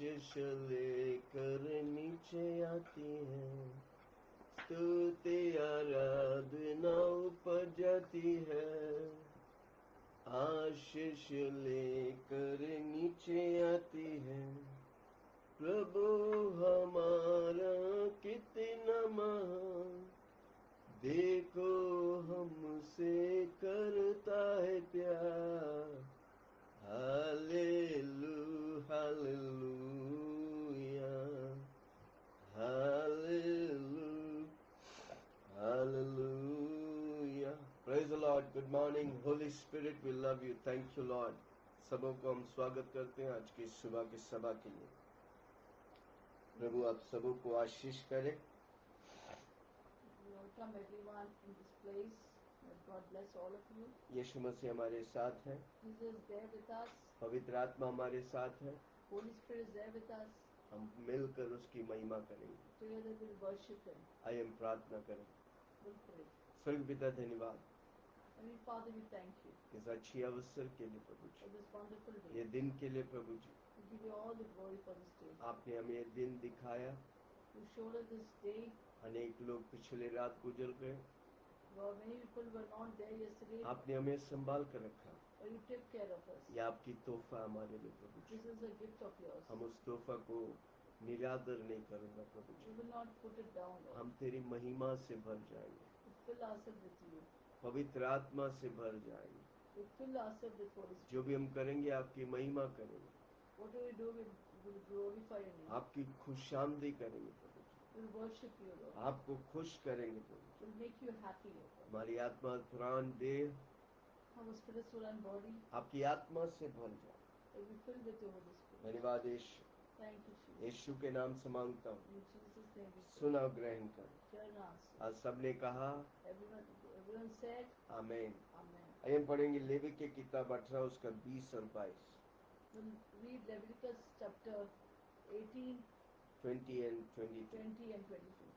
आशीष लेकर नीचे आती है, स्तुति आराधना ऊपर जाती है। आशीष लेकर नीचे आती है, प्रभु हमारा कितना महान, देखो हमसे करता है प्यार। Hallelujah hallelujah hallelujah hallelujah. Praise the Lord. Good morning holy spirit, we love you. Thank you Lord. सबों को हम स्वागत करते हैं आज की सुबह की सभा के लिए। प्रभु आप सबों को आशीष करे। Welcome everyone in this place. May God bless all of you. यीशु मसीह हमारे साथ है, Jesus is there with us. पवित्र आत्मा हमारे साथ है। Holy Spirit is there with us. हम मिलकर उसकी महिमा करेंगे। Together we'll worship Him. आइए हम प्रार्थना करें। We'll pray. स्वर्ग पिता धन्यवाद Heavenly Father, we thank you इस अच्छी अवसर के लिए प्रभु for जी, this wonderful ये day. दिन के लिए प्रभु जी। We give you all the glory for this day. आपने हमें ये दिन दिखाया। You showed us this day. अनेक लोग पिछले रात गुजर गए, Lord, many people were not there yesterday, आपने हमें संभाल कर रखा। but you took care of us. ये आपकी तोहफा हमारे लिए प्रभु जी। This is a gift of yours. हम उस तोहफा को निरादर नहीं करूंगा प्रभु We ji. will not put it down, Lord. हम तेरी महिमा से भर जाएंगे, We fill ourselves with you. पवित्र आत्मा से भर जाएंगे। We fill ourselves with Holy Spirit. जो भी हम करेंगे आपकी महिमा करेंगे, Whatever we do, we will glorify your name. आपकी खुशामदी करेंगे प्रभु जी, We'll worship you, Lord. आपको खुश करेंगे प्रभु जी। We'll make you happy, Lord. हमारी आत्मा प्राण देह Our spirit, soul and body आपकी आत्मा से भर जाए। will be filled with your Holy Spirit. धन्यवाद यीशु, Thank you, Jesus. यीशु के नाम से मांगता हूँ, In Jesus' name we pray. सुना ग्रहण कर। Hear and answer. आज सबने कहा Everyone said, आमीन। Amen. आइए हम पढ़ेंगे लेवी की किताब 18 उसका 20 और 22, We'll read Leviticus chapter 18, 20 and 22। 20 and 22.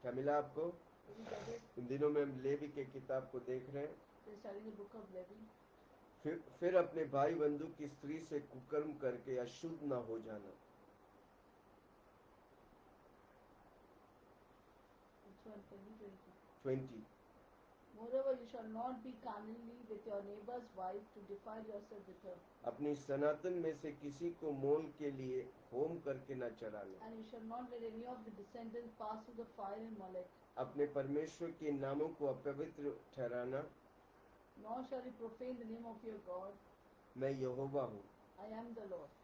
क्या मिला आपको? Did you get it? इन दिनों में हम लेवी की किताब को देख रहे हैं। We're studying the book of Levi. फिर अपने भाई बंधु की स्त्री से कुकर्म करके अशुद्ध न हो जाना। Which one? 20, 20। Moreover, you shall not be carnally with your neighbor's wife to defile yourself with her. अपनी सनातन में से किसी को मोल के लिए होम करके न चढ़ाना। And you shall not let any of the descendants pass through the fire in Molech. अपने परमेश्वर के नामों को अपवित्र ठहराना। Nor shall you profane the name of your God. मैं यहोवा हूँ। I am the Lord.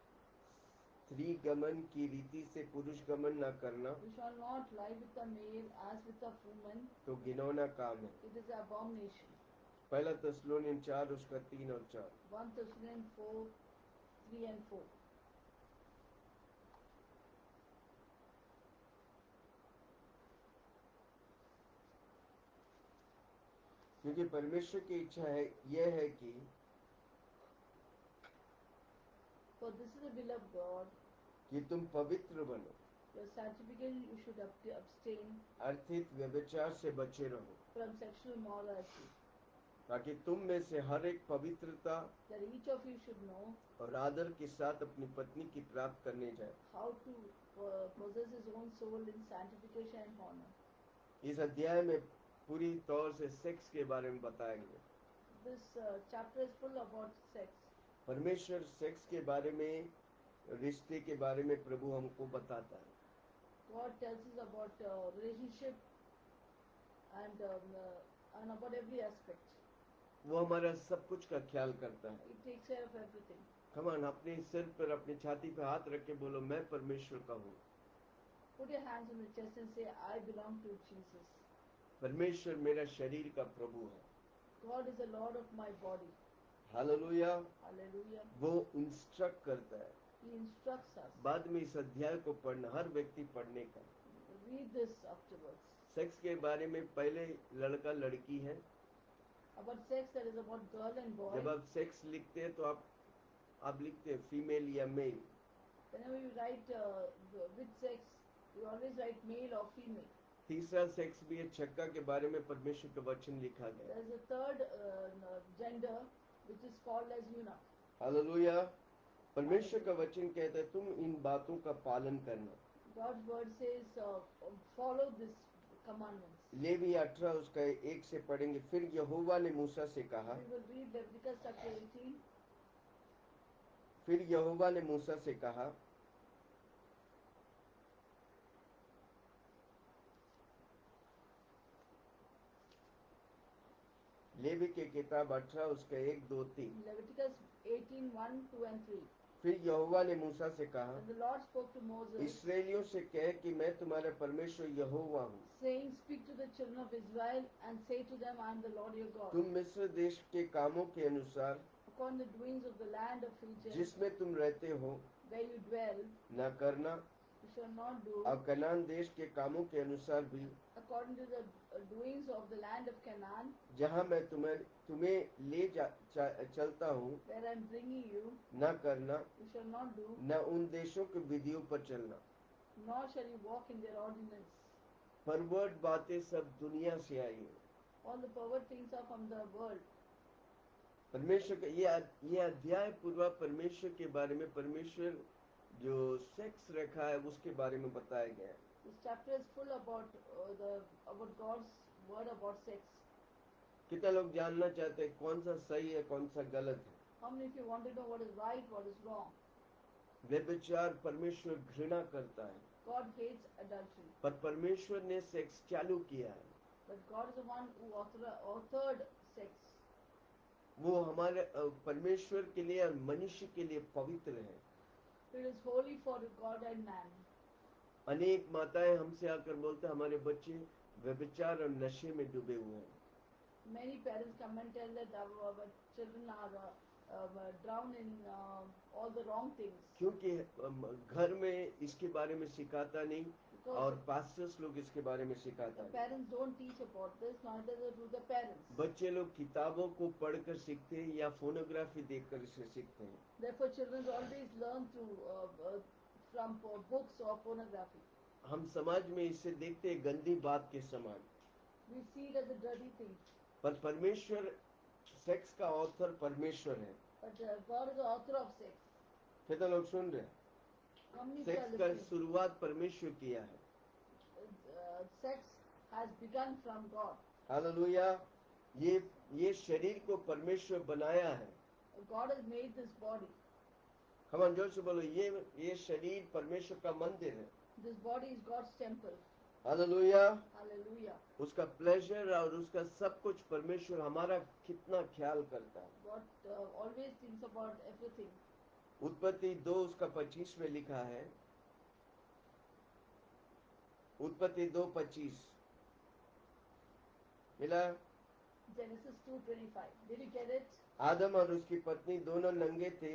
स्त्री गमन की रीति से पुरुष गमन न करना You shall not lie with a male as with a woman. तो घिनौना काम है। It is an abomination. पहला थिस्सलुनीन 4 उसका 3 और 4। 1 Thessalonians 4, 3 and 4. क्योंकि परमेश्वर की इच्छा है यह है कि For this is the will of God. तुम पवित्र बनो, Your sanctification you should abstain अर्थात व्यभिचार से बचे रहो, from sexual immorality. ताकि तुम में से हर एक पवित्रता That each of you should know और आदर के साथ अपनी पत्नी की प्राप्त करने जाए। how to possess his own soul in sanctification and honor. इस अध्याय में पूरी तौर से सेक्स के बारे में बताया गया। This chapter is full about sex. परमेश्वर सेक्स के बारे में, रिश्ते के बारे में प्रभु हमको बताता है। God tells us about relationship and about every aspect. वो हमारा सब कुछ का ख्याल करता है। He takes care of everything. Come on, अपने सिर पर अपनी छाती पे हाथ रख के बोलो, मैं परमेश्वर का हूँ। Put your hands on the chest and say, I belong to Jesus. परमेश्वर मेरा शरीर का प्रभु है। God is the Lord of my body. Hallelujah. Hallelujah. वो इंस्ट्रक्ट करता है। He instructs us. बाद में इस अध्याय को पढ़ना, हर व्यक्ति पढ़ने का। Read this afterwards. सेक्स के बारे में पहले लड़का लड़की है। About sex, that is about girl and boy. जब आप सेक्स लिखते हैं तो आप लिखते हैं फीमेल या mail. Whenever you write with sex, you always write male or female. तीसरा सेक्स भी है, छक्का के बारे में परमेश्वर का वचन लिखा गया। There is a third gender which is called as eunuch. Hallelujah. परमेश्वर का वचन कहता है तुम इन बातों का पालन करना। God's word says, follow this commandments. Levi 18 उसका 1 से पढ़ेंगे। फिर यहोवा ने मूसा से कहा, We will read Leviticus chapter 18. फिर यहोवा ने मूसा से कहा, लेवी के किताब 18 उसका 1, 2, 3। Leviticus 18, 1, 2 and 3. फिर यहोवा ने मूसा से कहा, And the Lord spoke to Moses, इसराइलियों से कह कि मैं तुम्हारा परमेश्वर यहोवा हूँ। saying, speak to the children of Israel and say to them, I am the Lord your God. तुम मिस्र देश के कामों के अनुसार According to the doings of the land of Egypt, जिसमें तुम रहते हो where you dwell, न करना, you shall not do, और कनान देश के कामों के अनुसार भी according to the doings of the land of Canaan, जहाँ मैं तुम्हें ले चलता हूँ, where I am bringing you, न करना, you shall not do, न उन देशों के विधियों पर चलना। nor shall you walk in their ordinance. परवर्त बातें सब दुनिया से आई है। All the pervert things are from the world. परमेश्वर का ये अध्याय पूर्वा परमेश्वर के बारे में, परमेश्वर जो सेक्स रखा है उसके बारे में बताया गया है। This chapter is full about God's word about sex. कितना लोग जानना चाहते हैं कौन सा सही है कौन सा गलत है। How many of you want to know what is right, what is wrong? व्यभिचार परमेश्वर घृणा करता है, God hates adultery, पर परमेश्वर ने सेक्स चालू किया है। but God is the one who authored sex. वो हमारे परमेश्वर के लिए और मनुष्य के लिए पवित्र है। It is holy for God and man. अनेक माताएं हमसे आकर बोलते हमारे बच्चे व्यभिचार और नशे में डूबे हुए हैं। Many parents come and tell that our children are drowned in all the wrong things. क्योंकि घर में इसके बारे में सिखाता नहीं और पास्टर्स लोग इसके बारे में सिखाता The नहीं। parents don't teach about this, neither do the parents. बच्चे लोग किताबों को पढ़कर सीखते हैं या फोनोग्राफी देखकर इसे सीखते हैं। Therefore, children always learn from books or pornography. हम समाज में इसे देखते हैं गंदी बात के समान, We see it as a dirty thing. पर परमेश्वर सेक्स का ऑथर परमेश्वर है। But God is the author of sex. कितना लोग सुन रहे हैं? How many सेक्स people का are listening? शुरुआत परमेश्वर किया है। Sex has begun from God. Hallelujah. ये शरीर को परमेश्वर बनाया है। God has made this body. हम जोर से बोलो, ये शरीर परमेश्वर का मंदिर है। This body is God's temple. Hallelujah. Hallelujah. उसका प्लेजर और उसका सब कुछ परमेश्वर हमारा कितना ख्याल करता है। God always thinks about everything. उत्पत्ति 2 उसका 25 में लिखा है, उत्पत्ति 2:25 मिला। Genesis 2:25. Did you get it? आदम और उसकी पत्नी दोनों नंगे थे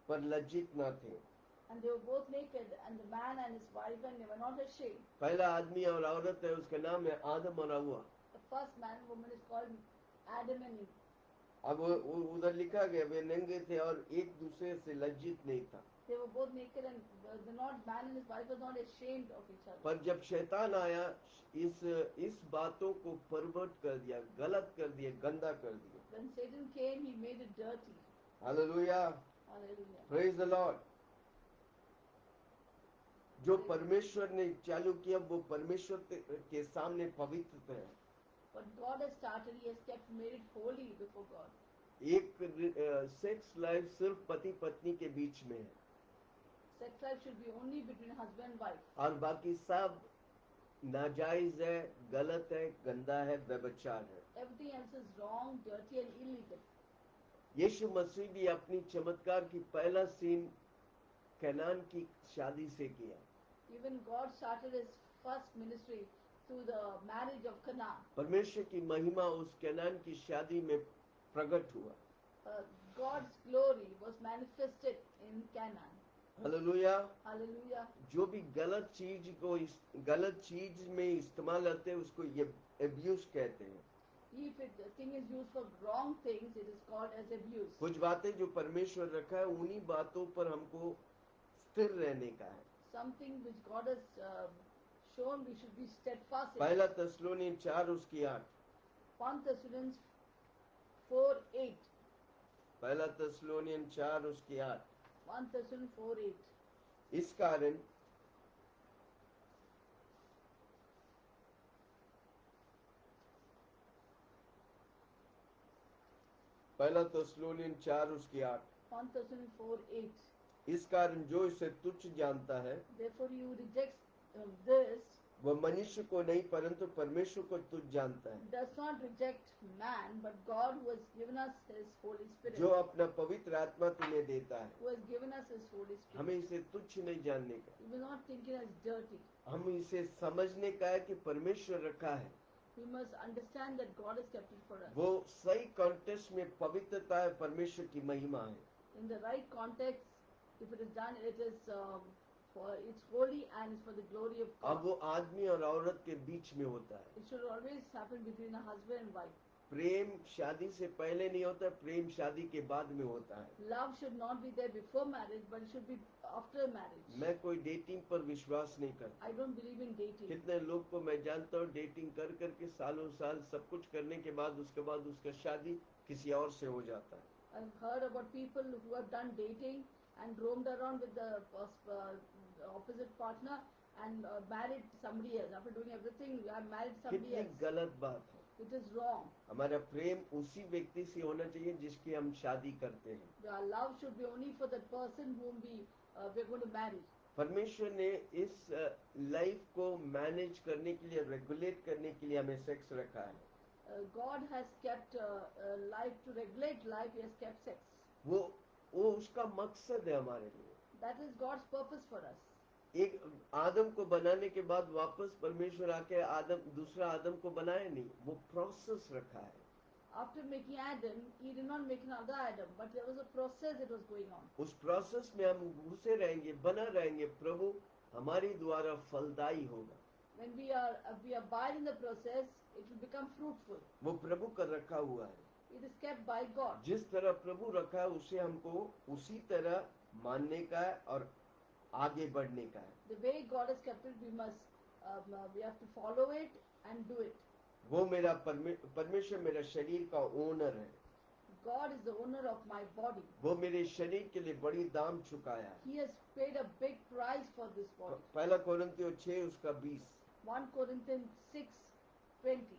पर लज्जित न थे। And they were both naked, and the man and his wife, and they were not ashamed. पहला आदमी और औरत है, उसका नाम है आदम और हव्वा। The first man and woman is called Adam and Eve. अब उधर लिखा गया वे नंगे थे और एक दूसरे से लज्जित नहीं था। They were both naked, and the man and his wife was not ashamed of each other. पर जब शैतान आया इस बातों को परवर्ट कर दिया, गलत कर दिया, गंदा कर दिया। When Satan came, he made it dirty. Hallelujah, Hallelujah. Praise the Lord. जो परमेश्वर ने चालू किया वो परमेश्वर के सामने पवित्र है। What God has started, He has kept made it holy before God. एक सेक्स लाइफ सिर्फ पति पत्नी के बीच में है Sex life should be only between husband and wife. और बाकी सब नाजायज है, गलत है, गंदा है, व्यभिचार है। Everything else is wrong, dirty, and illegal. यीशु मसीह भी अपनी चमत्कार की पहला सीन कैनान की शादी से किया। Even God started His first ministry through the marriage of Canaan. परमेश्वर की महिमा उस कैनान की शादी में प्रकट हुआ। God's glory was manifested in Canaan. Hallelujah. Hallelujah. जो भी गलत चीज में इस्तेमाल करते हैं उसको ये एब्यूज कहते हैं। If the thing is used for wrong things, it is called as abuse. कुछ बातें जो परमेश्वर रखा है उन्हीं बातों पर हमको स्थिर रहने का है। Something which God has shown, we should be steadfast in. पहला तस्सलोनियन 4 उसकी 8। 1 Thessalonians 4:8. पहला तस्सलोनियन 4 उसकी 8। 1 Thessalonians 4:8. इस कारण पहला तेसलोनियन 4 उसकी 8। 1 Thessalonians 4:8. इस कारण जो इसे तुच्छ जानता है Therefore you reject this, वह मनुष्य को नहीं परंतु परमेश्वर को तुच्छ जानता है, does not reject man, but God who has given us His Holy Spirit, जो अपना पवित्र आत्मा तुम्हें देता है। who has given us His Holy Spirit. हमें इसे तुच्छ नहीं जानने का, We will not think it as dirty. हम इसे समझने का है कि परमेश्वर रखा है। We must understand that God has kept it for us. वो सही कॉन्टेक्स्ट में पवित्रता है, परमेश्वर की महिमा है। In the right context, if it is done, it is it's holy and it's for the glory of अब God. वो आदमी और औरत के बीच में होता है। It should always happen between a husband and wife. प्रेम शादी से पहले नहीं होता, प्रेम शादी के बाद में होता है। Love should not be there before marriage, but it should be after marriage. मैं कोई डेटिंग पर विश्वास नहीं करता। I don't believe in dating. कितने लोग को मैं जानता हूँ डेटिंग कर करके सालों साल सब कुछ करने के बाद उसके बाद उसका शादी किसी और से हो जाता है। I've heard about people who have done dating and roamed around with the opposite partner and married somebody else. After doing everything, I married somebody कितनी else. गलत बात है। It is wrong. हमारा प्रेम उसी व्यक्ति से होना चाहिए जिसकी हम शादी करते हैं। Our love should be only for that person whom we're going to marry. परमेश्वर ने इस लाइफ को मैनेज करने के लिए, रेगुलेट करने के लिए हमें सेक्स रखा है। God has kept life to regulate life. He has kept sex. वो उसका मकसद है हमारे लिए। That is God's purpose for us. एक आदम को बनाने के बाद वापस परमेश्वर आके दूसरा आदम को बनाया नहीं, वो प्रोसेस रखा है। After making Adam, He did not make another Adam, but there was a process that was going on. उस प्रोसेस में हम घुसे रहेंगे, बना रहेंगे, प्रभु हमारी द्वारा फलदायी होगा। When we abide in the process, it will become fruitful. वो प्रभु का रखा हुआ है। It is kept by God. जिस तरह प्रभु रखा है उसे हमको उसी तरह मानने का है और आगे बढ़ने का है। The way God has kept it, we have to follow it and do it. वो मेरा परमेश्वर मेरा शरीर का ओनर है। God is the owner of my body. वो मेरे शरीर के लिए बड़ी दाम चुकाया है। He has paid a big price for this body. पहला कोरिन्थियों 6 उसका 20। 1 Corinthians 6:20.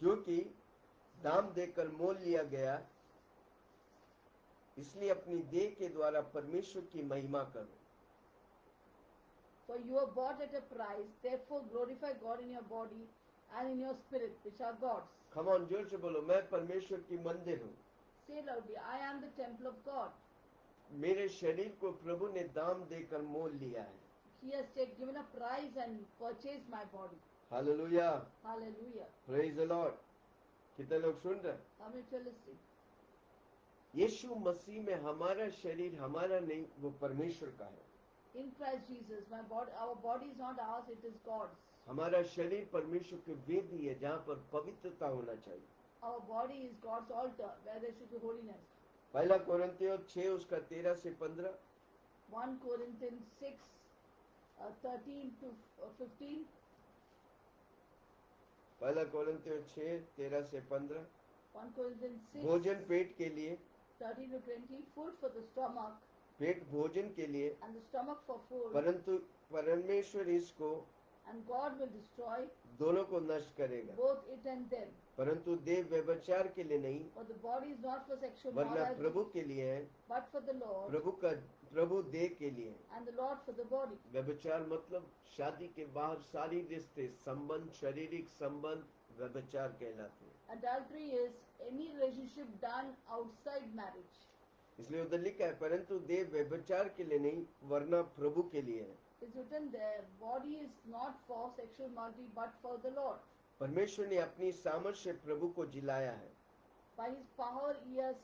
क्योंकि दाम देकर मोल लिया गया, इसलिए अपनी देह के द्वारा परमेश्वर की महिमा करो। For you are bought at a price, therefore glorify God in your body and in your spirit, which are God's. Come on, जोर से बोलो, मैं परमेश्वर की मंदिर हूँ। Say loudly, I am the temple of God. मेरे शरीर को प्रभु ने दाम देकर मोल लिया है। He has given a price and purchased my body. Hallelujah, Hallelujah. Praise the Lord. कितने लोग सुन रहे हैं? How many are listening? यीशु मसीह में हमारा शरीर हमारा नहीं, वो परमेश्वर का है। In Christ Jesus, our body is not ours, it is God's. हमारा शरीर परमेश्वर की वेदी है जहाँ पर पवित्रता होना चाहिए। Our body is God's altar, where there should be holiness. पहला कोरिन्थियों 6 उसका 13 से 15। 1 Corinthians 6, 13 to 15. पहला कोरिन्थियों 6 13 से 15। 1 Corinthians 6, भोजन पेट के लिए, 13 to 20. Food for the stomach पेट भोजन के लिए, and the stomach for food. परंतु परमेश्वर इसको And God will destroy दोनों को नष्ट करेगा। both it and them. परंतु देह व्यभिचार के लिए नहीं, For the body is not for sexual वरना morality, प्रभु के लिए है। but for the Lord, प्रभु देह के लिए है। and the Lord for the body. व्यभिचार मतलब शादी के बाहर सारी रिश्ते संबंध, शारीरिक संबंध व्यभिचार कहलाते हैं। Adultery is any relationship done outside marriage. इसलिए उधर लिखा है, परंतु देह व्यभिचार के लिए नहीं, वरना प्रभु के लिए है। It's written there, body is not for sexual morality, but for the Lord. परमेश्वर ने अपनी सामर्थ्य से प्रभु को जिलाया है। By His power, He has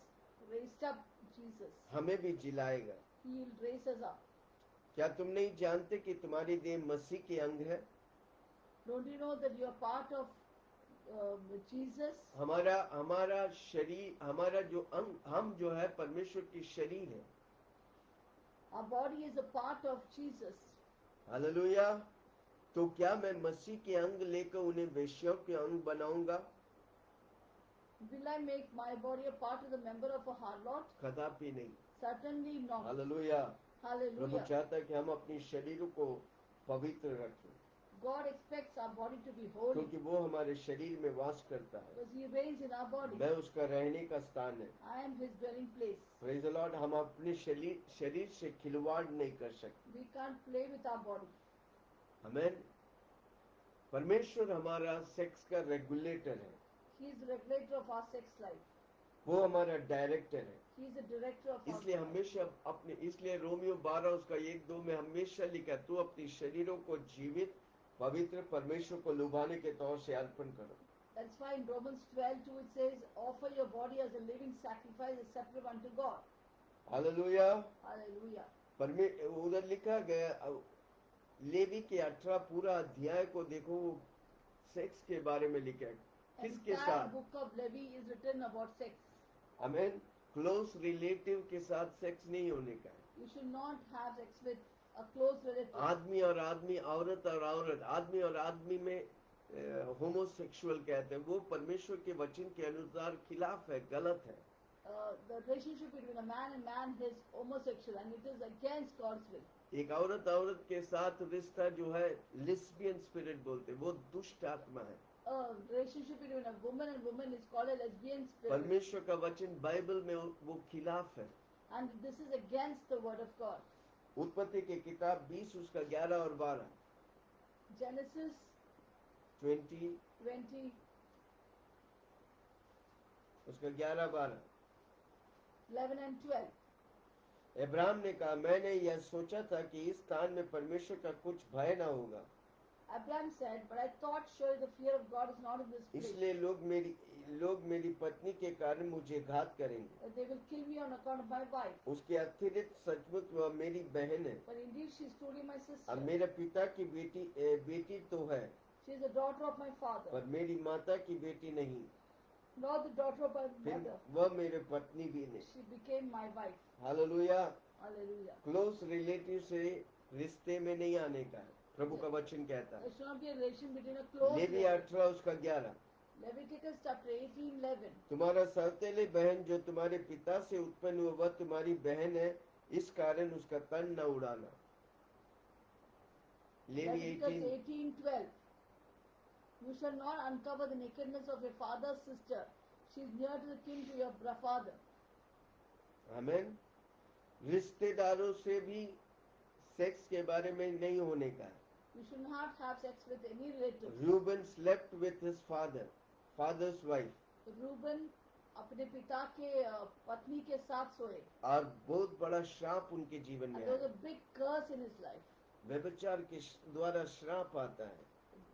raised up Jesus. हमें भी जिलाएगा। He will raise us up. क्या तुम नहीं जानते कि तुम्हारी देह मसीह के अंग है? Don't you know that you are part of Jesus? हमारा शरीर, हमारा जो अंग, हम जो है परमेश्वर की शरीर है। Our body is a part of Jesus. Hallelujah. तो क्या मैं मसीह के अंग लेकर उन्हें वेश्याओं के अंग बनाऊंगा? Will I make my body a part of the member of a harlot? कदापि नहीं। Certainly not. Hallelujah. Prabhu Hallelujah. चाहता है कि हम अपनी शरीर को पवित्र रखें, God expects our body to be holy क्योंकि वो हमारे शरीर में वास करता है। because He reigns in our body. मैं उसका रहने का स्थान है। I am His dwelling place. Praise the Lord. हम अपने शरीर से खिलवाड़ नहीं कर सकते। We can't play with our body. आमीन। परमेश्वर हमारा सेक्स का रेगुलेटर है, He is the regulator of our sex life. वो हमारा डायरेक्टर है। He is the director of our इसलिए life. हमेशा अपने इसलिए रोमियो 12 उसका 1-2 में हमेशा लिखा है, तू अपनी शरीरों को जीवित पवित्र परमेश्वर को लुभाने के तौर से अर्पण करो। That's why in Romans 12:2 it says, offer your body as a living sacrifice acceptable unto God. Hallelujah. Hallelujah. उधर लिखा गया, लेवी के 18 पूरा अध्याय को देखो, वो सेक्स के बारे में लिखा है। किसके Entire साथ? book of Levi is written about sex. आमीन। क्लोज रिलेटिव के साथ सेक्स नहीं होने का है। You should not have sex with a close relative. आदमी और आदमी, औरत और औरत, आदमी और आदमी में होमोसेक्सुअल कहते हैं, वो परमेश्वर के वचन के अनुसार खिलाफ है, गलत है। The relationship between a man and man is homosexual and it is against God's will. एक औरत औरत के साथ रिश्ता जो है लेस्बियन स्पिरिट बोलते हैं, वो दुष्ट आत्मा है। A relationship between a woman and woman is called a lesbian spirit. परमेश्वर का वचन बाइबल में वो खिलाफ है। And this is against the word of God. उत्पत्ति की किताब 20 उसका 11 और 12, Genesis 20 20, उसका 11-12। 11 and 12. इब्राहिम ने कहा, मैंने यह सोचा था कि इस स्थान में परमेश्वर का कुछ भय न होगा, Abraham said, but I thought surely the fear of God is not in this place. इसलिए लोग मेरी पत्नी के कारण मुझे घात करेंगे। That they will kill me on account of my wife. उसके अतिरिक्त सचमुच वह मेरी बहन है। But indeed she is truly my अब sister. मेरे पिता की बेटी तो है, She is the daughter of my father, पर मेरी माता की बेटी नहीं, not the daughter of my फिर mother. वह मेरे पत्नी भी नहीं। She became my wife. Hallelujah. Hallelujah. Close relative से रिश्ते में नहीं आने का है, प्रभु का वचन कहता There है। should not be a relation between a close Levi relative. 18 उसका 11, Leviticus chapter 18:11. तुम्हारा सौतेली बहन जो तुम्हारे पिता से उत्पन्न हुआ वह तुम्हारी बहन है, इस कारण उसका तन न उड़ाना। Levi Leviticus 18 18:12. You shall not uncover the nakedness of your father's sister. She is near to the kin to your father. आमीन। रिश्तेदारों से भी सेक्स के बारे में नहीं होने का है। You should not have sex with any relative. Reuben slept with his father's wife, Reuben अपने पिता के पत्नी के साथ सोए. और बहुत बड़ा श्राप उनके जीवन में And there was आया। a big curse in his life. व्यभिचार के द्वारा श्राप आता है।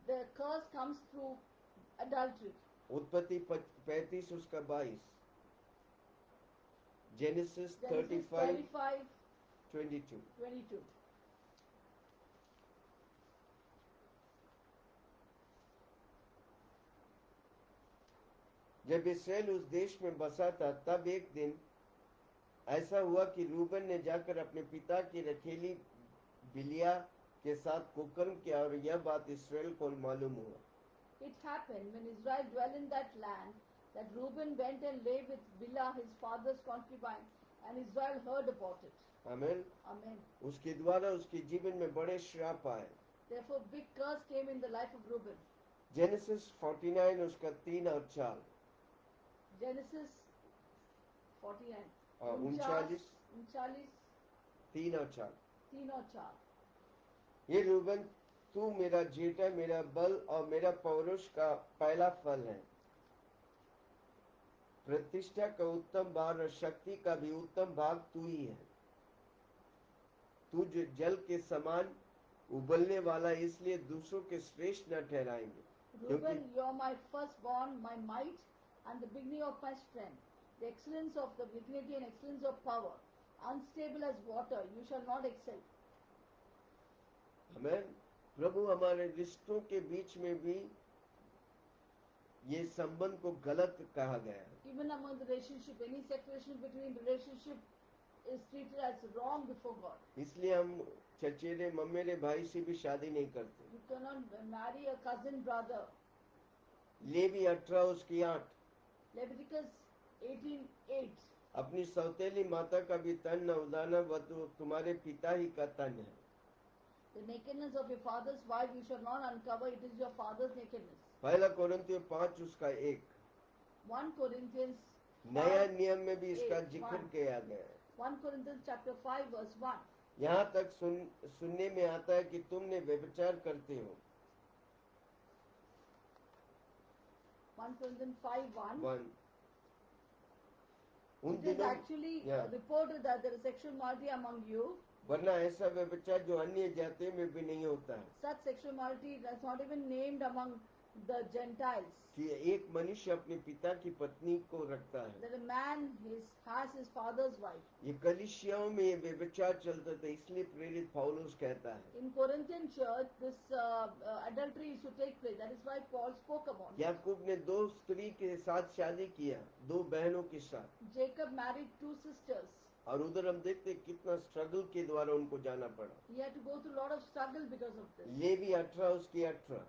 The curse comes through adultery. उत्पत्ति 35 उसका 22, जेनेसिस Genesis 35:22। 35:22. जब इसराइल उस देश में बसा था, तब एक दिन ऐसा हुआ कि रूबन ने जाकर अपने पिता की रखेली बिलिया के साथ कुकर्म किया, और यह बात इसराइल को मालूम हुआ। It happened when Israel dwelt in that land that Reuben went and lay with Bilhah his father's concubine, and Israel heard about it. आमीन। Amen. उसके द्वारा उसके जीवन में बड़े श्राप आए। Therefore, big curse came in the life of Reuben. Genesis 49 उसका 3 और 4, Genesis 49. हाँ, 39, 3 और 4। 3 और 4. ये रूबन, तू मेरा जेठा, मेरा बल और मेरा पौरुष का पहला फल है। प्रतिष्ठा का उत्तम भाग और शक्ति का भी उत्तम भाग तू ही है। तू जो जल के समान उबलने वाला, इसलिए दूसरों के श्रेष्ठ न ठहराएंगे, Reuben, you are my firstborn, my might, and the beginning of my strength, the excellence of the dignity and excellence of power. Unstable as water, you shall not excel. हमें प्रभु हमारे रिश्तों के बीच में भी ये संबंध को गलत कहा गया है। Even among the relationship, any separation between relationship is treated as wrong before God. इसलिए हम चचेरे ममेरे भाई से भी शादी नहीं करते। You cannot marry a cousin brother. Levi 18 उसकी 8, Leviticus 18:8. अपनी सौतेली माता का भी तन न उदाना, वह तो तुम्हारे पिता ही का तन है। The nakedness of your father's wife you shall not uncover, it is your father's nakedness. पहला कोरिन्थियों 5 उसका 1। 1 Corinthians नया 5, नियम में भी इसका 8, जिक्र 1. किया गया है। 1 Corinthians chapter 5 verse 1. यहाँ तक सुनने में आता है कि तुमने व्यभिचार करते हो। 1 Corinthians 5 1. 1 उन It is दिनों actually Yeah. reported that there is sexual immorality among you. वरना ऐसा व्यभिचार जो अन्य जातियों में भी नहीं होता है Such sexual immorality is not even named among the Gentiles. कि एक मनुष्य अपने पिता की पत्नी को रखता है। That a man has his father's wife. ये कलीसियाओं में ये व्यभिचार चलता था, इसलिए प्रेरित पौलुस कहता है। In Corinthian church, this adultery used to take place. That is why Paul spoke about it. याकूब ने 2 स्त्री के साथ शादी किया, 2 बहनों के साथ, Jacob married 2 sisters. और उधर हम देखते हैं कितना स्ट्रगल के द्वारा उनको जाना पड़ा। He had to go through a lot of struggle because of this. Levi 18 उसकी 18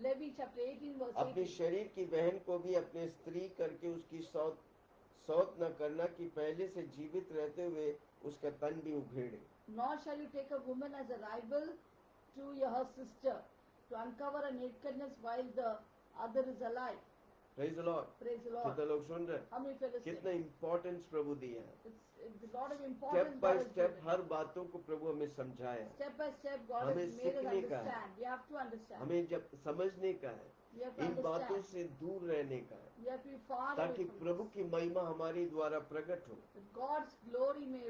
Levi chapter 18 verse अपने 18. शरीर की बहन को भी अपने स्त्री करके उसकी सौत न करना कि पहले से जीवित रहते हुए उसका तन भी उघेड़े। Nor shall you take a woman as a rival to her sister, to uncover her nakedness while the other is alive. Praise the Lord। Praise the Lord. कितना लोग सुन रहे हैं? How many fellows कितना sing? इम्पोर्टेंस प्रभु दिया है। It's a lot of step importance by God has step given. हर बातों को प्रभु हमें समझाया। Step by step God हमें has made us सीखने का है। understand. We have to understand. हमें जब समझने का है, We have to इन बातों understand. से दूर रहने का है, We have to be far away ताकि from प्रभु this. की महिमा हमारे द्वारा प्रकट हो। That God's glory may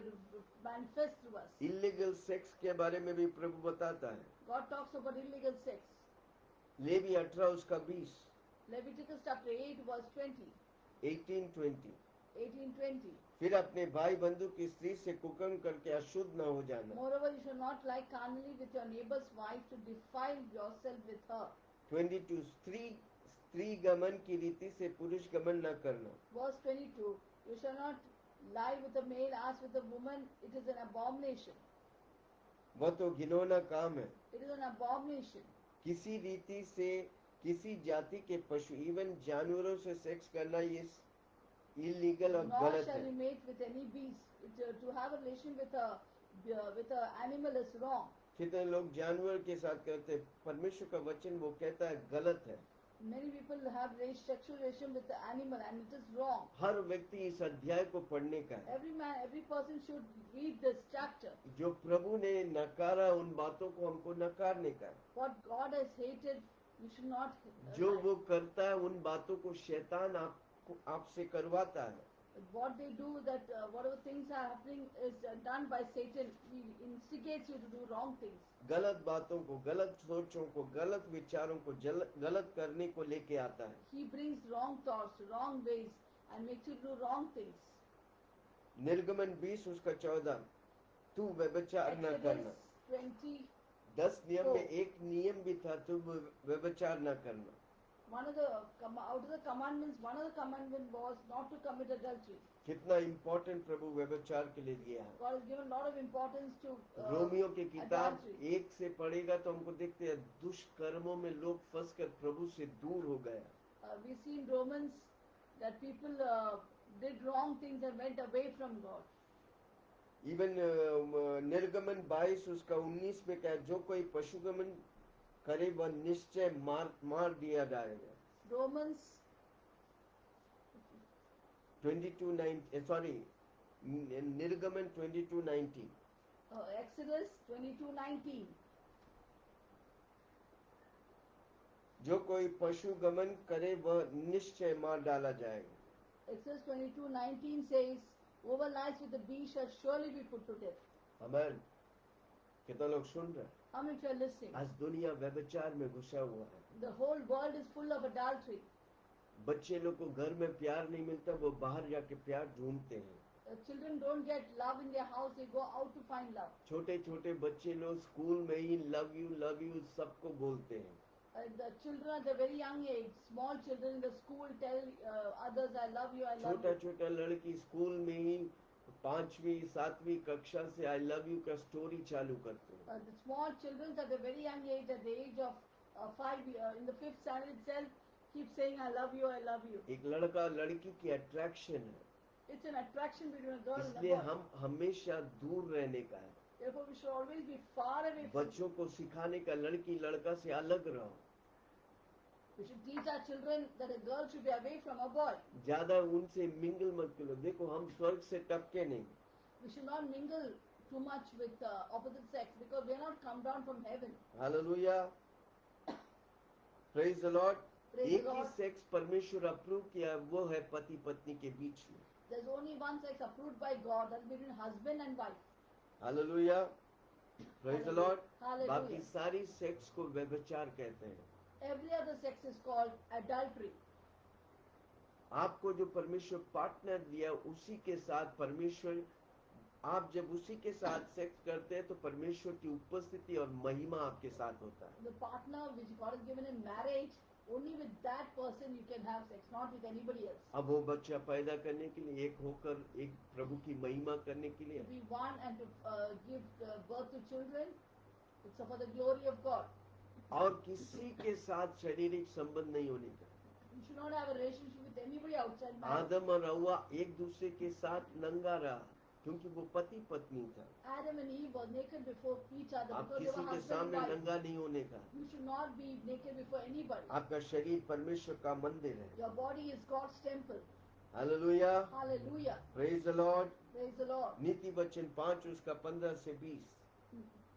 manifest through us. Illegal sex के बारे में भी प्रभु बताता है। God talks about illegal sex. Levi 18 उसका 20, Leviticus chapter 8 verse 20. 18-20। 18:20. फिर अपने भाई बंधु की स्त्री से कुकर्म करके अशुद्ध न हो जाना। Moreover, you shall not lie carnally with your neighbor's wife to defile yourself with her. 22 स्त्री गमन की रीति से पुरुष गमन न करना। Verse 22. You shall not lie with a male as with a woman. It is an abomination. वह तो घिनौना काम है। It is an abomination. किसी रीति से किसी जाति के पशु, इवन जानवरों से सेक्स करना ये इलीगल और Nor गलत shall you है। mate with any beast. To have a relation with a animal is wrong. कितने लोग जानवर के साथ करते हैं, परमेश्वर का वचन वो कहता है गलत है। Many people have sexual relation with the animal and it is wrong. हर व्यक्ति इस अध्याय को पढ़ने का है। Every person should read this chapter. जो प्रभु ने नकारा उन बातों को हमको नकारने का है। What God has hated, we should not. जो वो करता है उन बातों को शैतान आपसे करवाता है। What they do, that whatever things are happening is done by Satan. He instigates you to do wrong things. गलत बातों को, गलत सोचों को, गलत विचारों को गलत करने को लेके आता है। He brings wrong thoughts, wrong ways, and makes you do wrong things. निर्गमन 20 उसका 14 तू व्यभिचार न करना। Exodus 20. 10 नियम में एक नियम भी था, तू व्यभिचार न करना। Out of the commandments, one of the commandment was not to commit adultery. कितना इम्पोर्टेंट प्रभु व्यभिचार के लिए दिया है। God has given a lot of importance to Romeo की किताब adultery. 1 से पढ़ेगा तो हमको देखते हैं दुष्कर्मों में लोग फंसकर प्रभु से दूर हो गए। We see in Romans that people did wrong things and went away from God. Even निर्गमन 22 उसका 19 में क्या, जो कोई पशुगमन करे वह निश्चय मार दिया जाएगा। Romans 22:9 सॉरी निर्गमन 22:19। Exodus 22:19. जो कोई पशुगमन करे वह निश्चय मार डाला जाएगा। Exodus 22:19 says, "Whoever lies with the beast shall surely be put to death." आमीन। कितना लोग सुन रहे हैं? How many of you are listening? आज दुनिया व्यभिचार में घुसा हुआ है। The whole world is full of adultery. बच्चे लोग को घर में प्यार नहीं मिलता, वो बाहर जाके प्यार ढूंढते हैं। Children don't get love in their house; they go out to find love. छोटे छोटे बच्चे लोग स्कूल में ही लव यू सबको बोलते हैं। The children at a very young age, small children in the school tell others, "I love you, I love छोटा you." छोटा लड़की स्कूल में ही 5वीं 7वीं कक्षा से आई लव यू का स्टोरी चालू करते हैं। The small children at a very young age, at the age of 5, in the 5th standard itself, keep saying, I love you, I love you. एक लड़का लड़की की अट्रैक्शन है, It's an attraction between a girl and a इसलिए boy. हम हमेशा दूर रहने का है. Therefore, we should always be far away from बच्चों को सिखाने का लड़की लड़का से अलग रहो. We should teach our children that a girl should be away from a boy. ज्यादा उनसे मिंगल मत करो. देखो हम स्वर्ग से टपके नहीं. We should not mingle too much with opposite sex because we are not come down from heaven. Hallelujah, praise the Lord. Praise एक the ही Lord. सेक्स परमेश्वर अप्रूव किया, वो है पति पत्नी के बीच में. There's only one sex approved by God, that is between husband and wife. Hallelujah, praise the Lord. Hallelujah. बाकी सारी सेक्स को व्यभिचार कहते हैं. Every other sex is called adultery. आपको जो परमेश्वर पार्टनर दिया उसी के साथ परमेश्वर, आप जब उसी के साथ सेक्स करते हैं तो परमेश्वर की उपस्थिति और महिमा आपके साथ होता है. The partner which God has given in marriage, only with that person you can have sex, not with anybody else. अब वो बच्चा पैदा करने के लिए, एक होकर एक प्रभु की महिमा करने के To लिए, be one and to give birth to children, it's for the glory of God. और किसी के साथ शारीरिक संबंध नहीं होने का. You should not have a relationship with anybody outside marriage. आदम और हव्वा एक दूसरे के साथ नंगा रहा क्योंकि वो पति पत्नी था. Adam and Eve were naked before each other आप because they किसी were के husband and सामने wife. नंगा नहीं होने का. You should not be naked before anybody. आपका शरीर परमेश्वर का मंदिर है. Your body is God's temple. Hallelujah, Hallelujah. Praise the Lord. Praise the Lord. नीति वचन 5 उसका 15 से 20.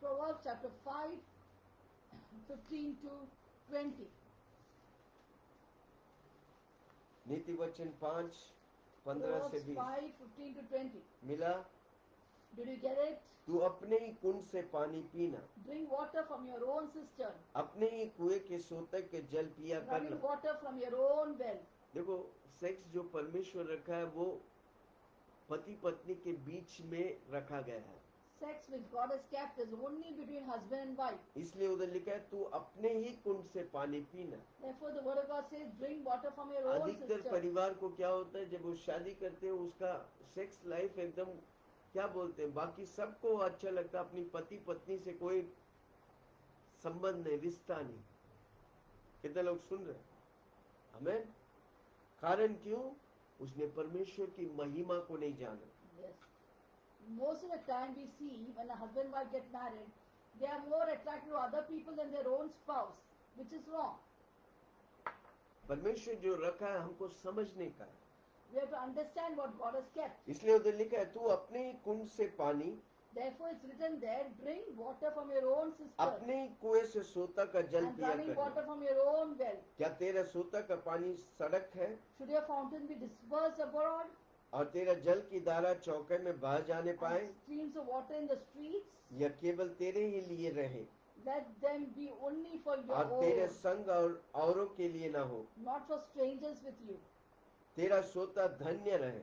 Proverbs chapter 5, 15 to 20. नीति वचन 5 15 से Proverbs 20 5, 15 to 20. मिला. Did you get it? तू अपने ही कुंड से पानी पीना, Drink water from your own cistern. अपने ही कुएं के सोते के जल पिया Running करना. water from your own well. देखो सेक्स जो परमेश्वर रखा है वो पति पत्नी के बीच में रखा गया है. Sex which God has kept is only between husband and wife. इसलिए उधर लिखा है तू अपने ही कुंड से पानी पीना. Therefore, the word of God says, drink water from your own अधिकतर cistern. परिवार को क्या होता है, जब वो शादी करते हैं उसका सेक्स लाइफ एकदम क्या बोलते हैं, बाकी सबको अच्छा लगता है, अपनी पति पत्नी से कोई संबंध नहीं, रिश्ता नहीं. कितने लोग सुन रहे हैं? हमें कारण क्यों? उसने परमेश्वर की महिमा को नहीं जाना. Yes. Most of the time we see when a husband and wife get married, they are more attracted to other people than their own spouse, which is wrong. परमेश्वर जो रखा है हमको समझने का है. We have to understand what God has kept. इसलिए उधर लिखा है तू अपने ही कुंड से पानी, Therefore, it's written there, drink water from your own cistern अपने ही कुएं से सोता का जल and पिया running water करना. from your own well. क्या तेरा सोता का पानी सड़क है Should your fountain be dispersed abroad और तेरा जल की धारा चौके में बह जाने पाए, and streams of water in the streets? या केवल तेरे ही लिए रहे Let them be only for your और तेरे own, संग और औरों के लिए ना हो. not for strangers with you. तेरा सोता धन्य रहे.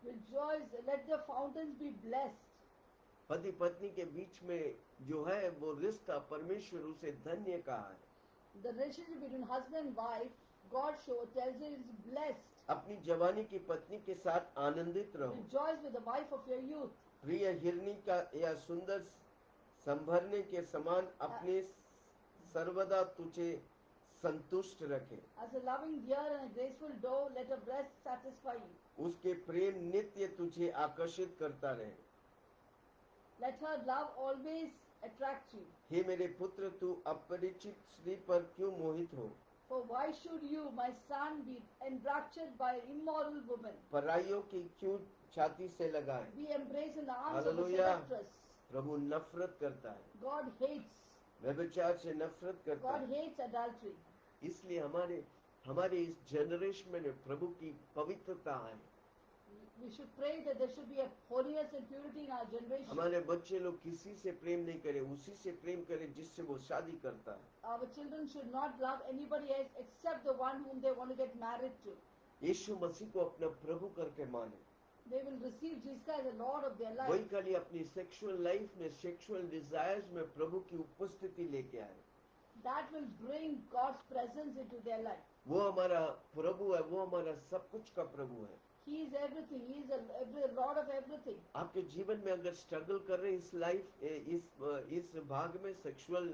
Rejoice, let the fountains be blessed. पति पत्नी के बीच में जो है वो रिश्ता परमेश्वर उसे धन्य कहा है. The relationship between husband and wife, God tells you is blessed. अपनी जवानी की पत्नी के साथ आनंदित रहो. Rejoice with the wife of your youth. प्रिय हिरनी का या सुंदर संभरने के समान अपने सर्वदा तुझे संतुष्ट रखे. As a loving deer and a graceful doe, let her breast satisfy you. उसके प्रेम नित्य तुझे आकर्षित करता रहे. Let her love always attract you. हे मेरे पुत्र, तू अपरिचित स्त्री पर क्यों मोहित हो? For why should you, my son, be enraptured by immoral woman? पराइयों की क्यों छाती से लगाए? Be embraced in the arms of a Hallelujah. seductress. प्रभु नफरत करता है, God hates. व्यभिचार से नफरत करता God है. hates adultery. इसलिए हमारे इस जनरेशन में प्रभु की पवित्रता है. We should pray that there should be a holiness and purity in our generation. हमारे बच्चे लोग किसी से प्रेम नहीं करें, उसी से प्रेम करें जिससे वो शादी करता है. Our children should not love anybody else except the one whom they want to get married to. यीशु मसीह को अपना प्रभु करके माने. They will receive Jesus Christ as the Lord of their life. वही खाली अपनी सेक्सुअल लाइफ में, सेक्सुअल डिजायर्स में प्रभु की उपस्थिति लेके आए. That will bring God's presence into their life. वो हमारा प्रभु है, वो हमारा सब कुछ का प्रभु है. He is everything. He is the Lord of everything. आपके जीवन में अगर स्ट्रगल कर रहे हैं इस लाइफ इस भाग में, सेक्सुअल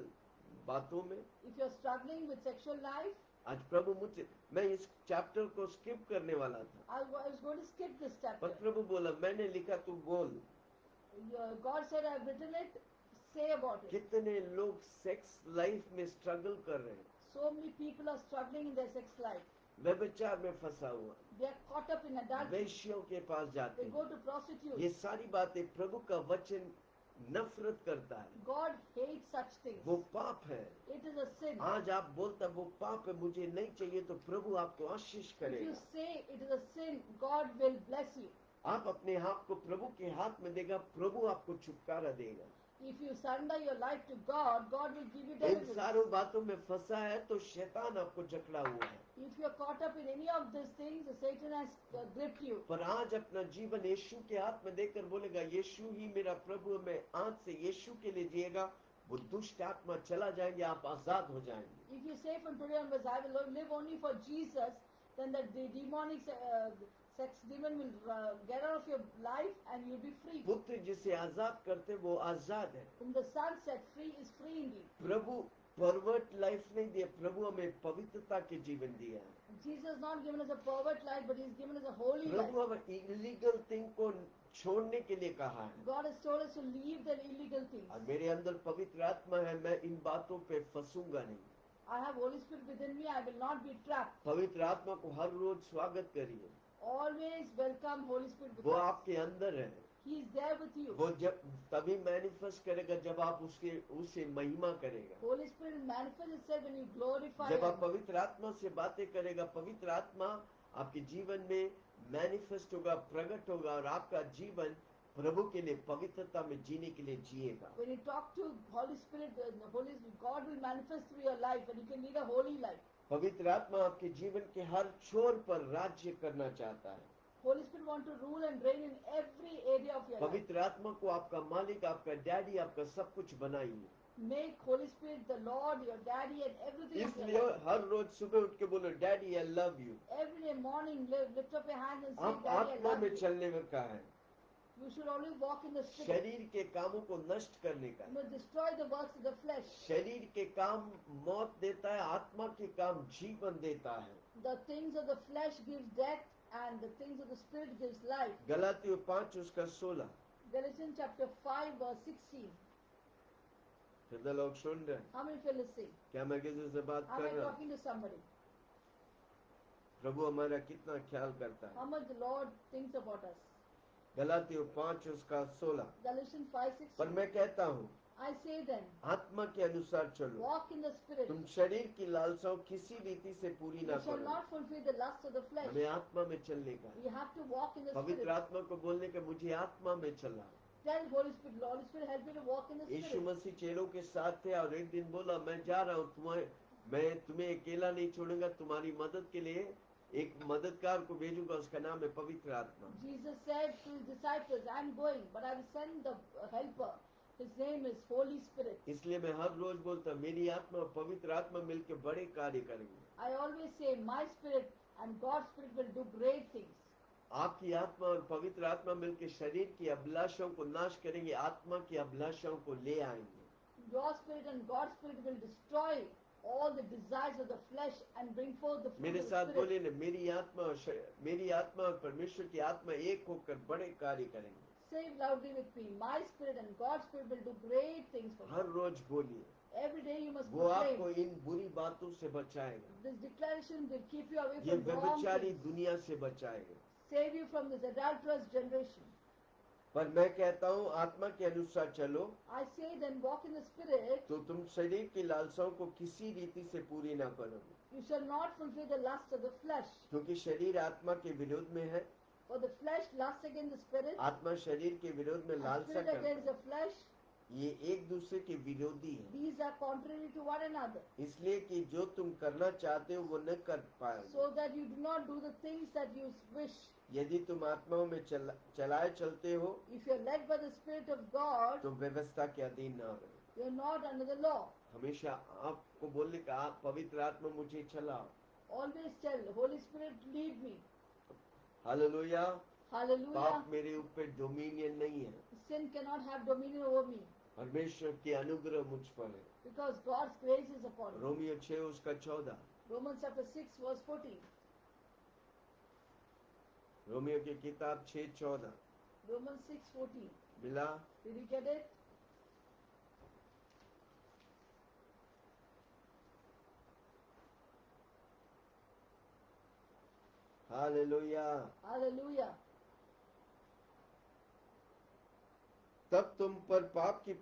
बातों में, If you are struggling with sexual life, आज प्रभु मुझसे, मैं इस चैप्टर को स्किप करने वाला था, I was going to skip this पर chapter. प्रभु बोला मैंने लिखा तू बोल। God said, I've written it, say about it. कितने लोग सेक्स लाइफ में स्ट्रगल कर रहे हैं, So many people are struggling in their sex life. व्यभिचार में फंसा हुआ, They are caught up in adultery. वेश्यों के पास जाते They go हैं। to prostitutes. ये सारी बातें प्रभु का वचन नफरत करता है, God hates such things. वो पाप है। It is a sin. आज आप बोलता वो पाप है मुझे नहीं चाहिए, तो प्रभु आपको आशीष If you करेगा। say it is a sin, God will bless you. आप अपने आप को प्रभु के हाथ में देगा, प्रभु आपको छुटकारा देगा। If you surrender your life to God, God will give you in deliverance. सारों बातों में फंसा है तो शैतान आपको जकड़ा हुआ है। If you are caught up in any of these things, Satan has gripped you. पर आज अपना जीवन यीशु के हाथ में देकर बोलेगा यीशु ही मेरा प्रभु, मैं आज से यीशु के लिए जिएगा, वो दुष्ट आत्मा चला जाएंगे, आप आजाद हो जाएंगे। If you say from today onwards, I will live only for Jesus, then the demonic sex demon will get out of your life and you'll be free. पुत्र जिसे आजाद करते वो आजाद है। Whom the Son set free is free indeed. Prabhu pervert life नहीं दिया, प्रभु हमें पवित्रता के जीवन दिया है। Jesus has not given us a pervert life, but He's given us a holy life. प्रभु हमें इलीगल थिंग को छोड़ने के लिए कहा है। God has told us to leave the illegal things. और मेरे अंदर पवित्र आत्मा है, मैं इन बातों पे फंसूंगा नहीं। I have Holy Spirit within me, I will not be trapped. पवित्र आत्मा को हर रोज स्वागत करिए, Always welcome Holy Spirit with वो us. आपके अंदर है। He is there with you. वो जब तभी मैनिफेस्ट करेगा जब आप उसे महिमा करेगा, Holy Spirit will manifest itself when you glorify जब आप Him. पवित्र आत्मा से बातें करेगा, पवित्र आत्मा आपके जीवन में मैनिफेस्ट होगा, प्रकट होगा, और आपका जीवन प्रभु के लिए पवित्रता में जीने के लिए जिएगा। When you talk to Holy Spirit, God will manifest through your life and you can lead a holy life. पवित्र आत्मा आपके जीवन के हर छोर पर राज्य करना चाहता है। Holy Spirit wants to rule and reign in every area of your life. पवित्र आत्मा को आपका मालिक, आपका डैडी, आपका सब कुछ बनाइए। Make Holy Spirit the Lord, your daddy and everything of your इसलिए life. हर रोज सुबह उठ के बोलो daddy I love you. Every day morning, lift up your hands and say, आप Daddy, I आत्मा love में you. चलने में कहा है, You should always walk in the Spirit. शरीर के कामों को नष्ट करने का। You must destroy the works of the flesh. शरीर के काम मौत देता है, आत्मा के काम जीवन देता है। The things of the flesh gives death and the things of the Spirit gives life. गलातियों 5 उसका 16। Galatians chapter 5 verse 16. हृदय लोग सुन रहे हैं? How many of you are listening? क्या मैं किसी से बात Am कर I रहा हूँ? talking to somebody? प्रभु हमारा कितना ख्याल करता How है। much the Lord thinks about us. गलातियों 5 उसका 16। Galatians 5:16. पर मैं कहता हूँ I say then, आत्मा के अनुसार चलो, walk in the Spirit. तुम शरीर की लालसाओं किसी रीति से पूरी You ना shall करो। not fulfill the lust of the flesh. हमें आत्मा में चलने का, You have to walk in the पवित्र Spirit. आत्मा को बोलने का, मुझे आत्मा में चला। Tell Holy Spirit, Holy Spirit, help me to walk in the Yeshu Spirit. मसीह चेलों के साथ थे और एक दिन बोला मैं जा रहा हूँ, मैं तुम्हें अकेला नहीं छोड़ूंगा, तुम्हारी मदद के लिए एक मददगार को भेजूंगा, उसका नाम है पवित्र आत्मा। Jesus said to his disciples, I am going, but I will send the helper. His name is Holy Spirit. इसलिए मैं हर रोज बोलता मेरी आत्मा और पवित्र आत्मा मिलकर बड़े कार्य करेंगे। I always say, my spirit and God's spirit will do great things. आपकी आत्मा और पवित्र आत्मा मिलकर शरीर की अभिलाषाओं को नाश करेंगे, आत्मा की अभिलाषाओं को ले आएंगे। Your spirit and God's spirit will destroy all the desires of the flesh and bring forth the fruit मेरे of the साथ spirit. बोले ना, मेरी आत्मा और परमेश्वर की आत्मा एक होकर बड़े कार्य करेंगे। Say it loudly with me. My spirit and God's spirit will do great things for her you. रोज बोलिए, Every day you must वो आपको proclaim. इन बुरी बातों से बचाएगा, This declaration will keep you away ये from wrong व्यभिचारी things. दुनिया से बचाएगा। Save you from this adulterous generation. पर मैं कहता हूँ आत्मा के अनुसार चलो, I say then walk in the spirit. तो तुम शरीर की लालसाओं को किसी रीति से पूरी ना करोगे, You shall not fulfill the lust of the flesh. क्योंकि शरीर आत्मा के विरोध में है, For the flesh lusts against the spirit, आत्मा शरीर के विरोध में and लालसा spirit करता against है। the flesh. ये एक दूसरे के विरोधी है, These are contrary to one another, इसलिए कि जो तुम करना चाहते हो वो न कर पाओगे। so that you do not do the things that you wish. यदि तुम आत्माओं में चलाए चलते हो If you are led by the Spirit of God, तो व्यवस्था के अधीन ना रहो। you are not under the law. हमेशा आपको बोलने का, आप पवित्र आत्मा मुझे चलाओ। Always tell, Holy Spirit, lead me. Hallelujah. Hallelujah. पाप मेरे ऊपर डोमिनियन नहीं है, Sin cannot have dominion over me परमेश्वर की अनुग्रह मुझ पर है। because God's grace is upon me. Romeo 6 उसका 14। Romans chapter 6 verse 14. रोमियो की किताब 6:14 Romans 6:14. मिला? Did you get it? Hallelujah. Hallelujah. तब तुम पर पाप की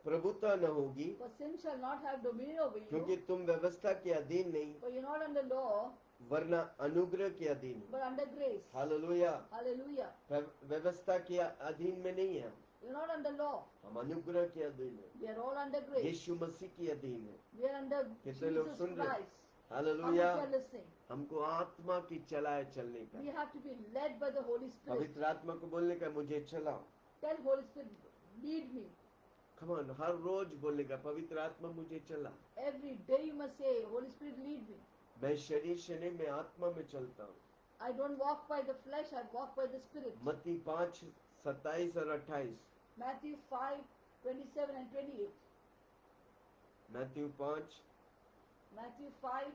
प्रभुता न होगी, For sin shall not have dominion over क्योंकि you. तुम व्यवस्था के अधीन नहीं For you're not under law, वरना अनुग्रह के अधीन हो। but under grace. Hallelujah. Hallelujah. व्यवस्था के अधीन में नहीं है, You're not under law. हम अनुग्रह के अधीन है, We are all under grace. यीशु मसीह के अधीन है। We are under कितने लोग Jesus सुन रहे हैं? Christ. How hallelujah. many are listening? हमको आत्मा की चलाए चलने We का, have to be led by the Holy Spirit. पवित्र आत्मा को बोलने का, मुझे चलाओ। Tell Holy Spirit, lead me. Come on, हर रोज बोलने का, पवित्र आत्मा मुझे चला। Every day you must say, Holy Spirit, lead me. मैं शरीर से नहीं, मैं आत्मा में चलता हूँ। I don't walk by the flesh, I walk by the Spirit. मत्ती 5:27 और 28। Matthew 5:27 and 28. Matthew 5 Matthew 5.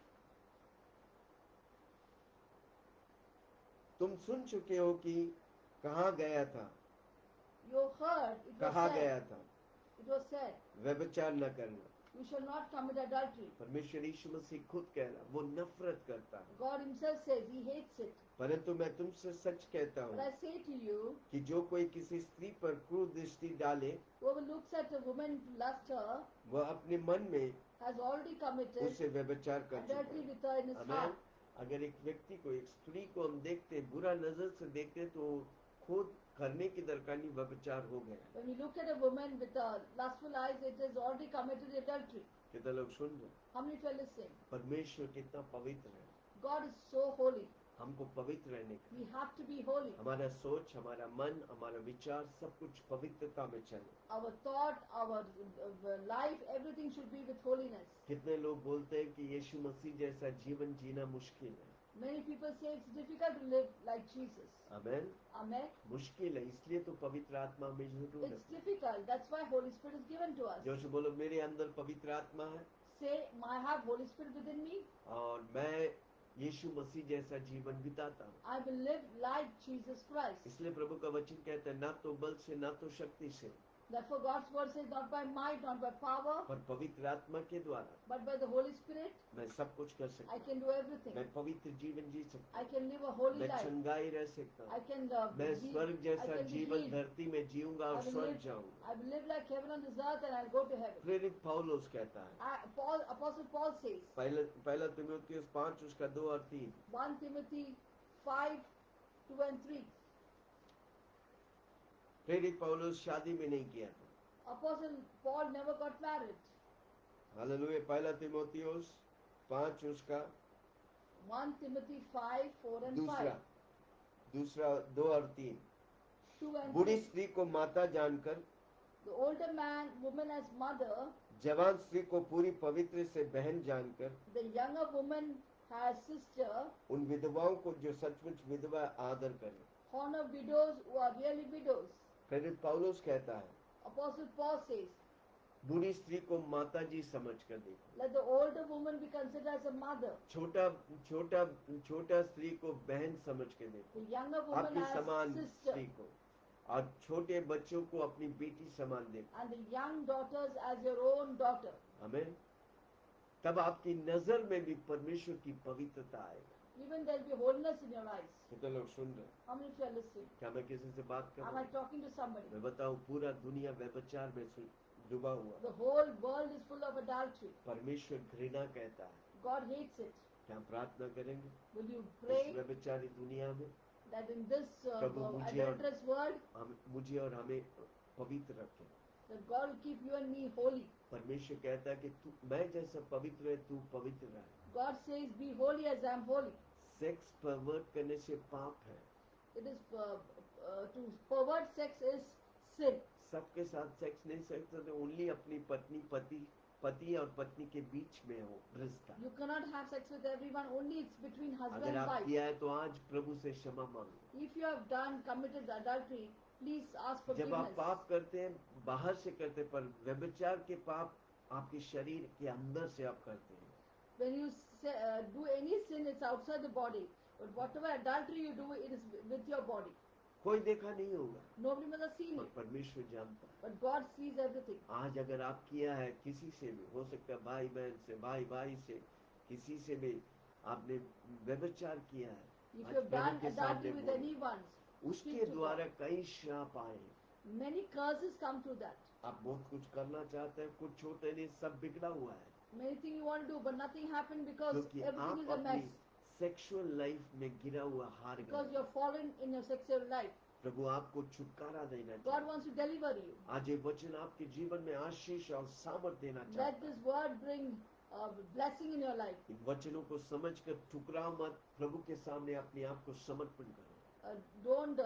तुम सुन चुके हो कि कहाँ गया था, You heard, it was कहा गया said, था, it was said, व्यभिचार न करना। you shall not commit adultery. परमेश्वर यीशु मसीह खुद कह रहा, वो नफरत करता है। God himself says he hates it. परंतु मैं तुमसे सच कहता But I हूँ say to you, कि जो कोई किसी स्त्री पर क्रूर दृष्टि डाले, whoever looks at a woman to lust her वह अपने मन में has already committed उससे व्यभिचार कर चुका adultery है। with her in his आमीन। heart. अगर एक व्यक्ति को, एक स्त्री को हम देखते, बुरा नजर से देखते, तो खुद करने की दरकार नहीं, व्यभिचार हो गया। When we look at a woman with lustful eyes, it has already committed adultery. कितने लोग सुन रहे? How many are listening? परमेश्वर कितना पवित्र है, God is so holy. हमको पवित्र रहने का। We have to be holy. हमारा सोच, हमारा मन, हमारा विचार, सब कुछ पवित्रता में चले। Our thought, our life, everything should be with holiness. कितने लोग बोलते हैं कि यीशु मसीह जैसा जीवन जीना मुश्किल है। Many people say it's difficult to live like Jesus. आमीन। Amen. मुश्किल है, इसलिए तो पवित्र आत्मा में जरूरत It's है। difficult. That's why Holy Spirit is given to us. जोश बोलो, मेरे अंदर पवित्र आत्मा है Say, I have Holy Spirit within me. और मैं यीशु मसीह जैसा जीवन बिताता हूँ। I will live like Jesus Christ. इसलिए प्रभु का वचन कहता है, ना तो बल से, ना तो शक्ति से, Therefore God's word says, not by might, not by power, पर पवित्र आत्मा के द्वारा but by the Holy Spirit, मैं सब कुछ कर सकता I हूँ। can do everything. मैं पवित्र जीवन जी सकता I हूँ, can live a holy मैं life. चंगाई रह सकता I हूँ, can मैं be, स्वर्ग I जैसा can be जीवन healed. धरती में जीऊंगा I और will स्वर्ग live, जाऊंगा। I will live like heaven on this earth and I'll go to heaven. प्रेरित पौलुस कहता है, Apostle Paul says, पहला तीमुथियुस 5 उसका 2 और 3, 1 Timothy 5, 2 and 3. प्रेरित पौलुस शादी में नहीं किया था। Apostle Paul never got married. Hallelujah. पहला तीमुथियुस 5 उसका 1 Timothy 5, 4 and 5. दूसरा 2 और 3। 2 and बूढ़ी 3. स्त्री को माता जानकर, The older woman as mother, जवान स्त्री को पूरी पवित्र से बहन जानकर, the younger woman has sister, उन विधवाओं को जो सचमुच विधवा आदर करें। honor widows who are really widows. प्रेरित पौलुस कहता है, Apostle Paul says, बूढ़ी स्त्री को माता जी समझ कर देखो। let the older woman be considered as a mother. छोटा स्त्री को बहन समझ के देखो, The younger woman आपकी as समान sister, स्त्री को, और छोटे बच्चों को अपनी बेटी समान देखो। and the young daughters as your own daughter. आमीन। तब आपकी नजर में भी परमेश्वर की पवित्रता आएगा। Even there will be holiness in your eyes. कितने लोग सुन रहे हैं? How many of you are listening? क्या मैं किसी से बात कर Am रहा I हूँ? talking to somebody? मैं बताऊं, पूरा दुनिया व्यभिचार में डूबा हुआ। The whole world is full of adultery. परमेश्वर घृणा कहता है। God hates it. क्या हम प्रार्थना करेंगे Will you इस pray व्यभिचारी दुनिया में that in this Prabhu adulterous world, मुझे और हमें पवित्र रखे? that God will keep you and me holy. परमेश्वर कहता है कि तू, मैं जैसा पवित्र है, तू पवित्र रहे। God says, be holy as I am holy. Sex pervert करने से पाप है। It is to pervert sex is sin. सबके साथ सेक्स नहीं सकते, ओनली अपनी पति और पत्नी के बीच में हो रिश्ता। You cannot have sex with everyone. Only it's between husband अगर and आप wife. किया है तो आज प्रभु से क्षमा मांगो। If you have committed adultery, please ask जब आप forgiveness. पाप करते हैं, बाहर से करते हैं, पर व्यभिचार के पाप आपके शरीर के अंदर से आप करते हैं। When you do any sin, it's outside the body. But whatever adultery you do, it is with your body. कोई देखा नहीं होगा, Nobody must have seen और it. परमेश्वर जानता है। But God sees everything. आज अगर आप किया है किसी से भी, हो सकता है भाई बहन से, भाई भाई से, किसी से भी आपने व्यभिचार किया है, If आज you have प्रभु done के adultery सामने with बोलो। anyone, उसके speak to द्वारा God. कई श्राप आए। Many curses come through that. आप बहुत कुछ करना चाहते हैं, कुछ छोटे नहीं, सब बिगड़ा हुआ है, Many things you want to do, but nothing happened because क्योंकि everything is आप a अपनी mess. सेक्सुअल लाइफ में गिरा हुआ हार Because गए। you're fallen in your sexual life. प्रभु आपको छुटकारा देना God चाहता wants to deliver you. है। आज ये वचन आपके जीवन में आशीष और सामर्थ देना Let चाहता है। this word bring blessing in your life. इन वचनों को समझकर ठुकराओ मत, प्रभु के सामने अपने आप को समर्पण करो। Don't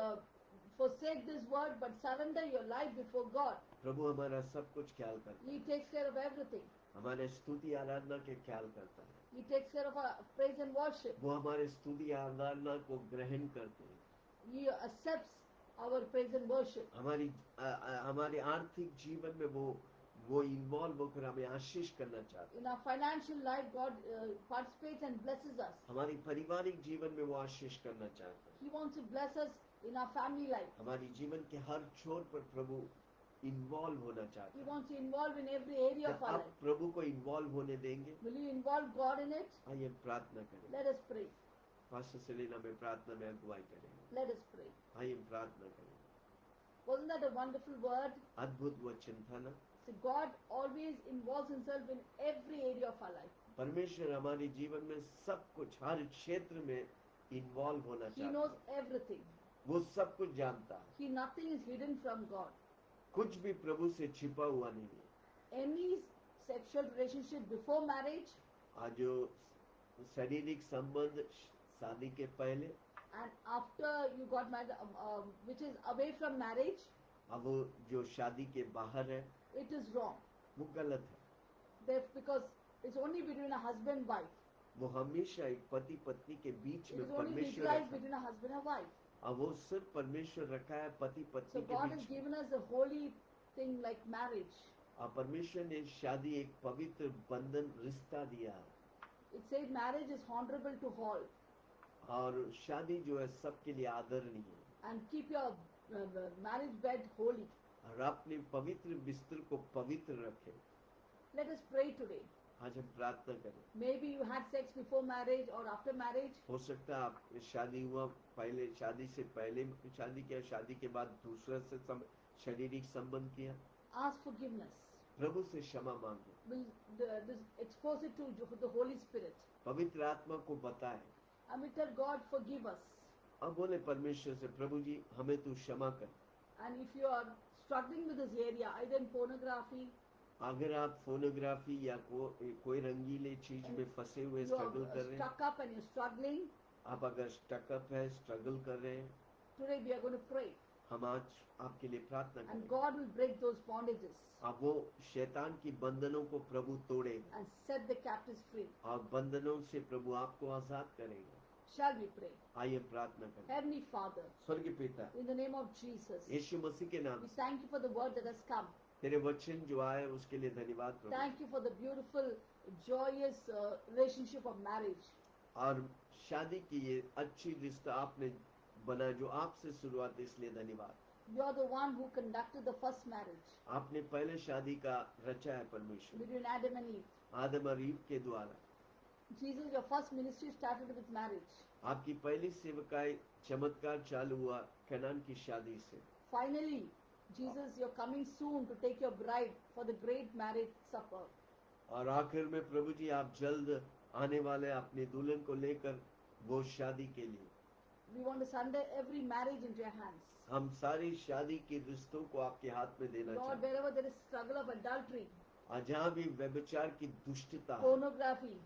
forsake this word, but surrender your life before God. प्रभु हमारा सब कुछ ख्याल करता He है, takes care of everything. हमारे स्तुति आराधना के ख्याल करता है। He takes care of our praise and worship. वो हमारे स्तुति आराधना को ग्रहण करते हैं। He accepts our praise and worship. हमारे आर्थिक जीवन में वो इन्वॉल्व होकर हमें आशीष करना चाहते हैं। In our financial life, God participates and blesses us. हमारी पारिवारिक जीवन में वो आशीष करना चाहते हैं। He wants to bless us in our family life. हमारी जीवन के हर छोर पर प्रभु इन्वॉल्व होना चाहते He हैं। wants to involve in every area क्या of our आप life. प्रभु को इन्वॉल्व होने देंगे? Will you involve God in it? आइए प्रार्थना करें। Let us pray. Pastor Selina में प्रार्थना में अगुवाई करेंगे। Let us pray. आइए प्रार्थना करें। Wasn't that a wonderful word? अद्भुत वचन था ना। So God always involves himself in every area of our life. परमेश्वर हमारे जीवन में सब कुछ, हर क्षेत्र में इन्वॉल्व होना He चाहता knows है। everything. वो सब कुछ जानता है। Nothing is hidden from God. कुछ भी प्रभु से छिपा हुआ नहीं है। Any sexual relationship before marriage आज जो शारीरिक संबंध शादी के पहले, and after you got married, which is away from marriage, अब वो जो शादी के बाहर है, it is wrong. वो गलत है। Because it's only between a husband and wife. वो हमेशा एक पति पत्नी के बीच It में is only परमेश्वर legalized रखा है। between a husband and wife. अब वो सिर्फ परमेश्वर रखा है पति So पत्नी के God has बीच में। given us a holy thing like marriage. अब परमेश्वर ने शादी एक पवित्र बंधन रिश्ता दिया है, It says marriage is honorable to all, और शादी जो है सबके लिए आदरणीय है। and keep your marriage bed holy. और अपने पवित्र बिस्तर को पवित्र रखे। Let us pray today. आज हम प्रार्थना करें। Maybe you had sex before marriage or after marriage. हो सकता है आप शादी हुआ, पहले शादी से पहले शादी किया, शादी के बाद दूसरे से शारीरिक संबंध किया। Ask forgiveness. प्रभु से क्षमा मांगे। Expose it to the Holy Spirit. पवित्र आत्मा को बताए। And we tell God, forgive us. अब बोले परमेश्वर से, प्रभु जी हमें तू क्षमा कर। And if you are struggling with this area, either in pornography, अगर आप फोनोग्राफी या कोई रंगीले चीज में फंसे हुए you स्ट्रगल कर are रहे हैं, stuck up and you're struggling, आप अगर स्टकअप है, स्ट्रगल कर रहे हैं, today we are going to pray. हम आज आपके लिए प्रार्थना And करेंगे। God will break those bondages अब वो शैतान की बंधनों को प्रभु तोड़ेगा, and set the captives free. और बंधनों से प्रभु आपको आजाद करेगा। Shall we pray? आइए प्रार्थना करें। Heavenly Father, स्वर्गीय पिता, in the name of Jesus, यीशु मसीह के नाम we से thank you for the word that has come. तेरे वचन जो आए उसके लिए धन्यवाद प्रभु। Thank you for the beautiful, joyous relationship of marriage. और शादी की ये अच्छी रिश्ता आपने बना जो आपसे शुरुआत, इसलिए धन्यवाद। You are the one who conducted the first marriage आपने पहले शादी का रचा है परमेश्वर, between Adam and Eve. आदम और ईव के द्वारा। Jesus, your first ministry started with marriage. आपकी पहली सेवकाई चमत्कार चालू हुआ कनान की शादी से। Finally, Jesus, you're coming soon to take your bride for the great marriage supper. और आखिर में प्रभु जी आप जल्द आने वाले अपने दुल्हन को लेकर वो शादी के लिए। We want to surrender every marriage into your hands. हम सारी शादी के रिश्तों को आपके हाथ में देना Lord, चाहते हैं। wherever there is struggle of adultery, और जहाँ भी व्यभिचार की दुष्टता है, pornography,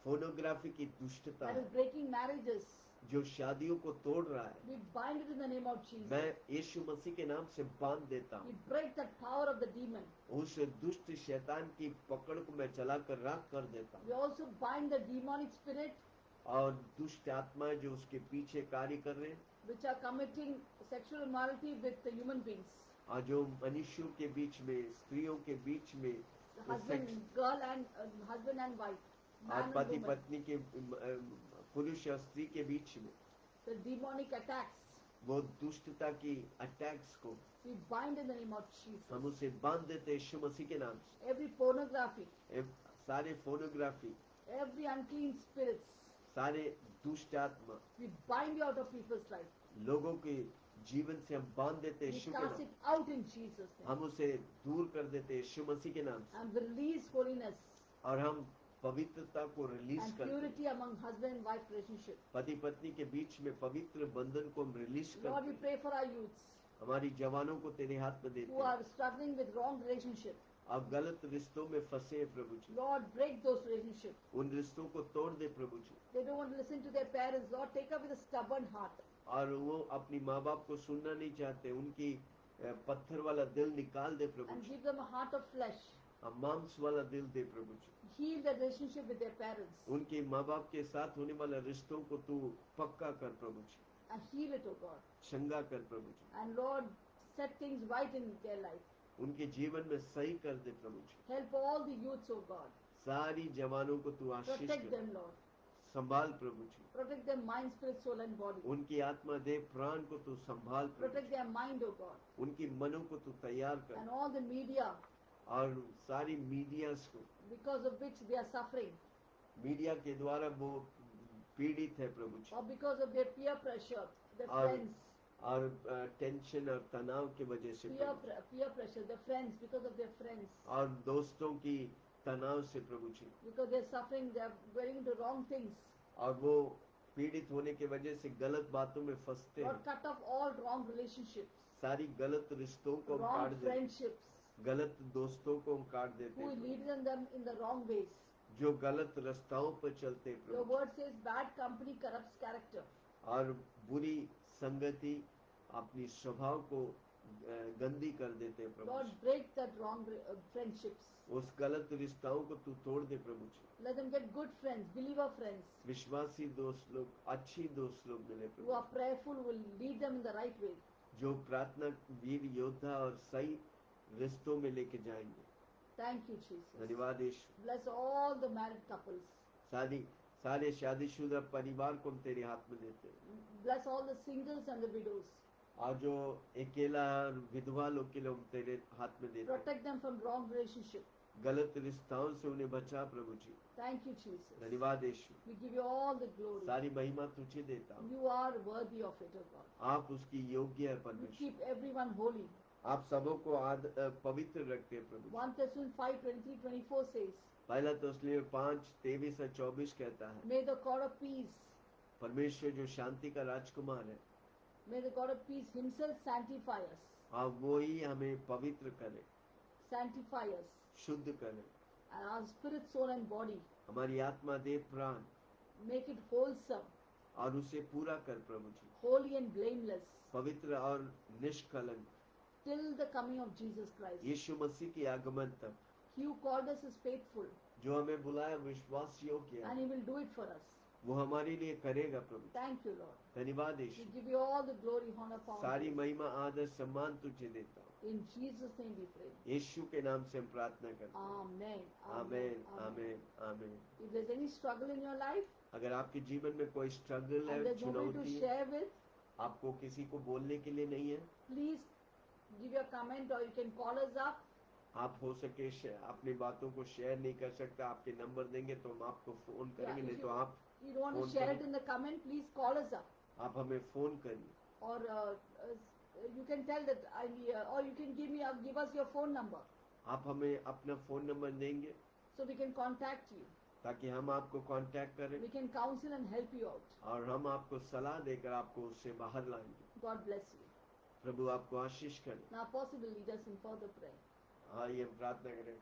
फोनोग्राफी की दुष्टता that है, is breaking marriages, जो शादियों को तोड़ रहा है, we bind it in the name of Jesus. मैं यीशु मसीह के नाम से बांध देता We हूँ। break that power of the demon. उस दुष्ट शैतान की पकड़ को मैं चलाकर राख कर देता We हूँ। also bind the demonic spirit और दुष्ट आत्माएं जो उसके पीछे कार्य कर रहे हैं, which are committing sexual immorality with the human beings, और जो मनुष्यों के बीच में, स्त्रियों के बीच में husband, girl and husband and wife. और man and पति woman, पत्नी के पुरुष और स्त्री के बीच में the demonic attacks, वो दुष्टता की अटैक्स को we bind in the name of Jesus. हम उसे बांध देते हैं यीशु मसीह के नाम से। Every pornography, सारे फोनोग्राफी, every unclean spirits, सारे दुष्ट आत्मा we bind you out of people's life. लोगों के जीवन से हम बांध देते हैं We यीशु के cast नाम it से। out in Jesus' name. हम उसे दूर कर देते हैं यीशु मसीह के नाम से, And we release holiness और हम पवित्रता को रिलीज and करते हैं। purity among husband and wife relationship. पति पत्नी के बीच में पवित्र बंधन को हम रिलीज Lord, करते we हैं। pray for our youths हमारी जवानों को तेरे हाथ में देते who हैं, are struggling with wrong relationship. अब गलत रिश्तों में फंसे हैं प्रभु जी। Lord, break those relationships. उन रिश्तों को तोड़ दे प्रभु जी, They don't want to listen to their parents. Lord, take up with a stubborn heart. और वो अपनी माँ बाप को सुनना नहीं चाहते, उनकी पत्थर वाला दिल निकाल दे प्रभु And ji, give them a heart of flesh. अब मांस वाला दिल दे प्रभु जी। Heal their relationship with their parents. उनके माँ बाप के साथ होने वाले रिश्तों को तू पक्का कर प्रभु जी, And heal it, oh God. चंगा कर प्रभु जी, And Lord, set things right in their life. उनके जीवन में सही कर दे प्रभु जी। Help all the youths, oh God. सारी जवानों को तू आशीष Protect कर, them, Lord. संभाल प्रभु जी। Protect their mind, spirit, soul, and body. उनकी आत्मा देह प्राण को तू संभाल प्रभु Protect ji. their mind, oh God. उनकी मनों को तू तैयार And कर, all the media और सारी मीडियास को, because of which they are suffering, media के द्वारा वो पीड़ित है प्रभु जी, or because of their peer pressure, their और friends, और टेंशन और तनाव की वजह से peer, Prabhu ji, peer pressure, their friends, because of their friends, और दोस्तों की तनाव से प्रभु जी, because they're suffering, they're going into wrong things. और वो पीड़ित होने की वजह से गलत बातों में फंसते Lord, हैं। cut off all wrong relationships, सारी गलत रिश्तों को हम wrong काट देते, friendships, गलत दोस्तों को हम काट देते who हैं प्रभु, lead them in the wrong ways. जो गलत रास्ताओं पर चलते हैं Your Prabhu word says bad company corrupts character. जी। और बुरी संगति अपनी स्वभाव को गंदी कर देते हैं प्रभु Lord, ji. break that wrong friendships. उस गलत रिश्ताओं को तू तोड़ दे प्रभु जी। Let them get good friends, believer friends, विश्वासी दोस्त लोग, अच्छी दोस्त लोग मिले who Prabhu are prayerful, will lead them in the right way. जी, जो प्रार्थना वीर योद्धा और सही रिश्तों में लेके जाएंगे। Thank you, Jesus. धन्यवाद यीशु। Bless all the married couples. सारे शादीशुदा परिवार को हम तेरे हाथ में देते हैं, Bless all the singles and the widows. और जो अकेला और विधवा लोग के लिए हम तेरे हाथ में देते हैं। Protect them from wrong relationship. गलत रिश्ताओं से उन्हें बचा प्रभु जी। Thank you, Jesus. धन्यवाद यीशु। We give you all the glory. सारी महिमा तुझे देता हूँ, You are worthy of it, O God. आप उसकी योग्य है You परमेश्वर। keep everyone holy. आप सबों को पवित्र रखते हैं प्रभु जी। 1 Thessalonians 5:23-24 says, पहला तस्लीम 5:23 और 24 कहता है, May the God of peace, परमेश्वर जो शांति का राजकुमार है, may the God of peace himself sanctify us. आप वो ही हमें पवित्र करे, Sanctify us. शुद्ध करे, And our spirit, soul and body. हमारी आत्मा देह प्राण, Make it wholesome, और उसे पूरा कर प्रभु जी, holy and blameless. पवित्र और निष्कलंक, Till the coming of Jesus Christ. यीशु मसीह के आगमन तक। He who called us is faithful. जो हमें बुलाया विश्वास योग्य And है, he will do it for us. वो हमारे लिए करेगा प्रभु। Thank you, Lord. धन्यवाद We Yeshu. give you all the glory, honor, power. सारी and praise. महिमा आदर सम्मान तुझे देता हूँ, In Jesus' name we pray. यीशु के नाम से हम प्रार्थना करते हैं। Amen. आमीन आमीन आमीन। If there's any struggle in your life अगर आपके जीवन में कोई स्ट्रगल है, and there's nobody to चुनौती है, share with, आपको किसी को बोलने के लिए नहीं है, please give your comment or you can call us up. आप हो सके अपनी बातों को शेयर नहीं कर सकते, आपके नंबर देंगे तो हम आपको फोन करेंगे, if नहीं तो आप you don't want to phone share करो। it in the comment, please call us up. आप हमें फोन करिए, Or you can tell that or you can give us your phone number आप हमें अपना फोन नंबर देंगे so we can contact you. ताकि हम आपको कांटेक्ट करें, We can counsel and help you out. और हम आपको सलाह देकर आपको उससे बाहर लाएंगे। God bless you. प्रभु आपको आशीष करे। Now, possible lead us in further prayer. आइए हम प्रार्थना करें।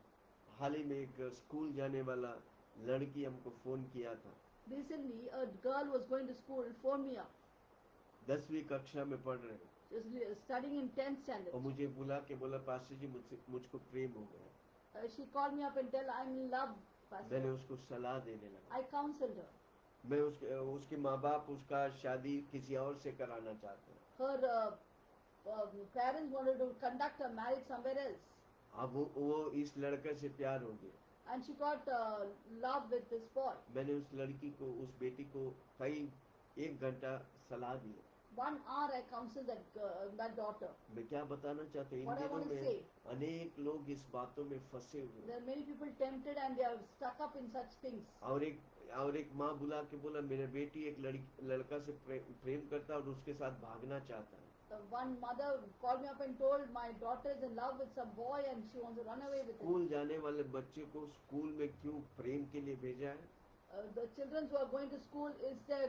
हाल ही में एक स्कूल जाने वाला लड़की हमको फोन किया था, Recently, a girl was going to school and phoned me up. 10वीं कक्षा में पढ़ रहे, She was studying in 10th standard. और मुझे बुला के बोला, पास्टर जी मुझको प्रेम हो गया। She called me up and tell I'm in love, मैंने Pastor. उसको सलाह देने लगा। I counseled her. मैं उसके माँ बाप उसका शादी किसी और से कराना चाहते हैं। Her parents wanted to conduct her marriage somewhere else. अब वो इस लड़के से प्यार हो गया, and she got love with this boy. मैंने उस लड़की को, उस बेटी को कई 1 घंटा सलाह दी। 1 hour I counseled that daughter. मैं क्या बताना चाहता हूँ, इन What I दिनों want to में say, अनेक लोग इस बातों में फंसे हुए there हैं। are many people tempted and they are stuck up in such things. और एक माँ बुला के बोला, मेरे बेटी एक लड़का से प्रेम करता है और उसके साथ भागना चाहता है। One mother called me up and told my daughter is in love with some boy and she wants to run away with him. School जाने वाले बच्चे को स्कूल में क्यों प्रेम के लिए भेजा है? The children who are going to school, is they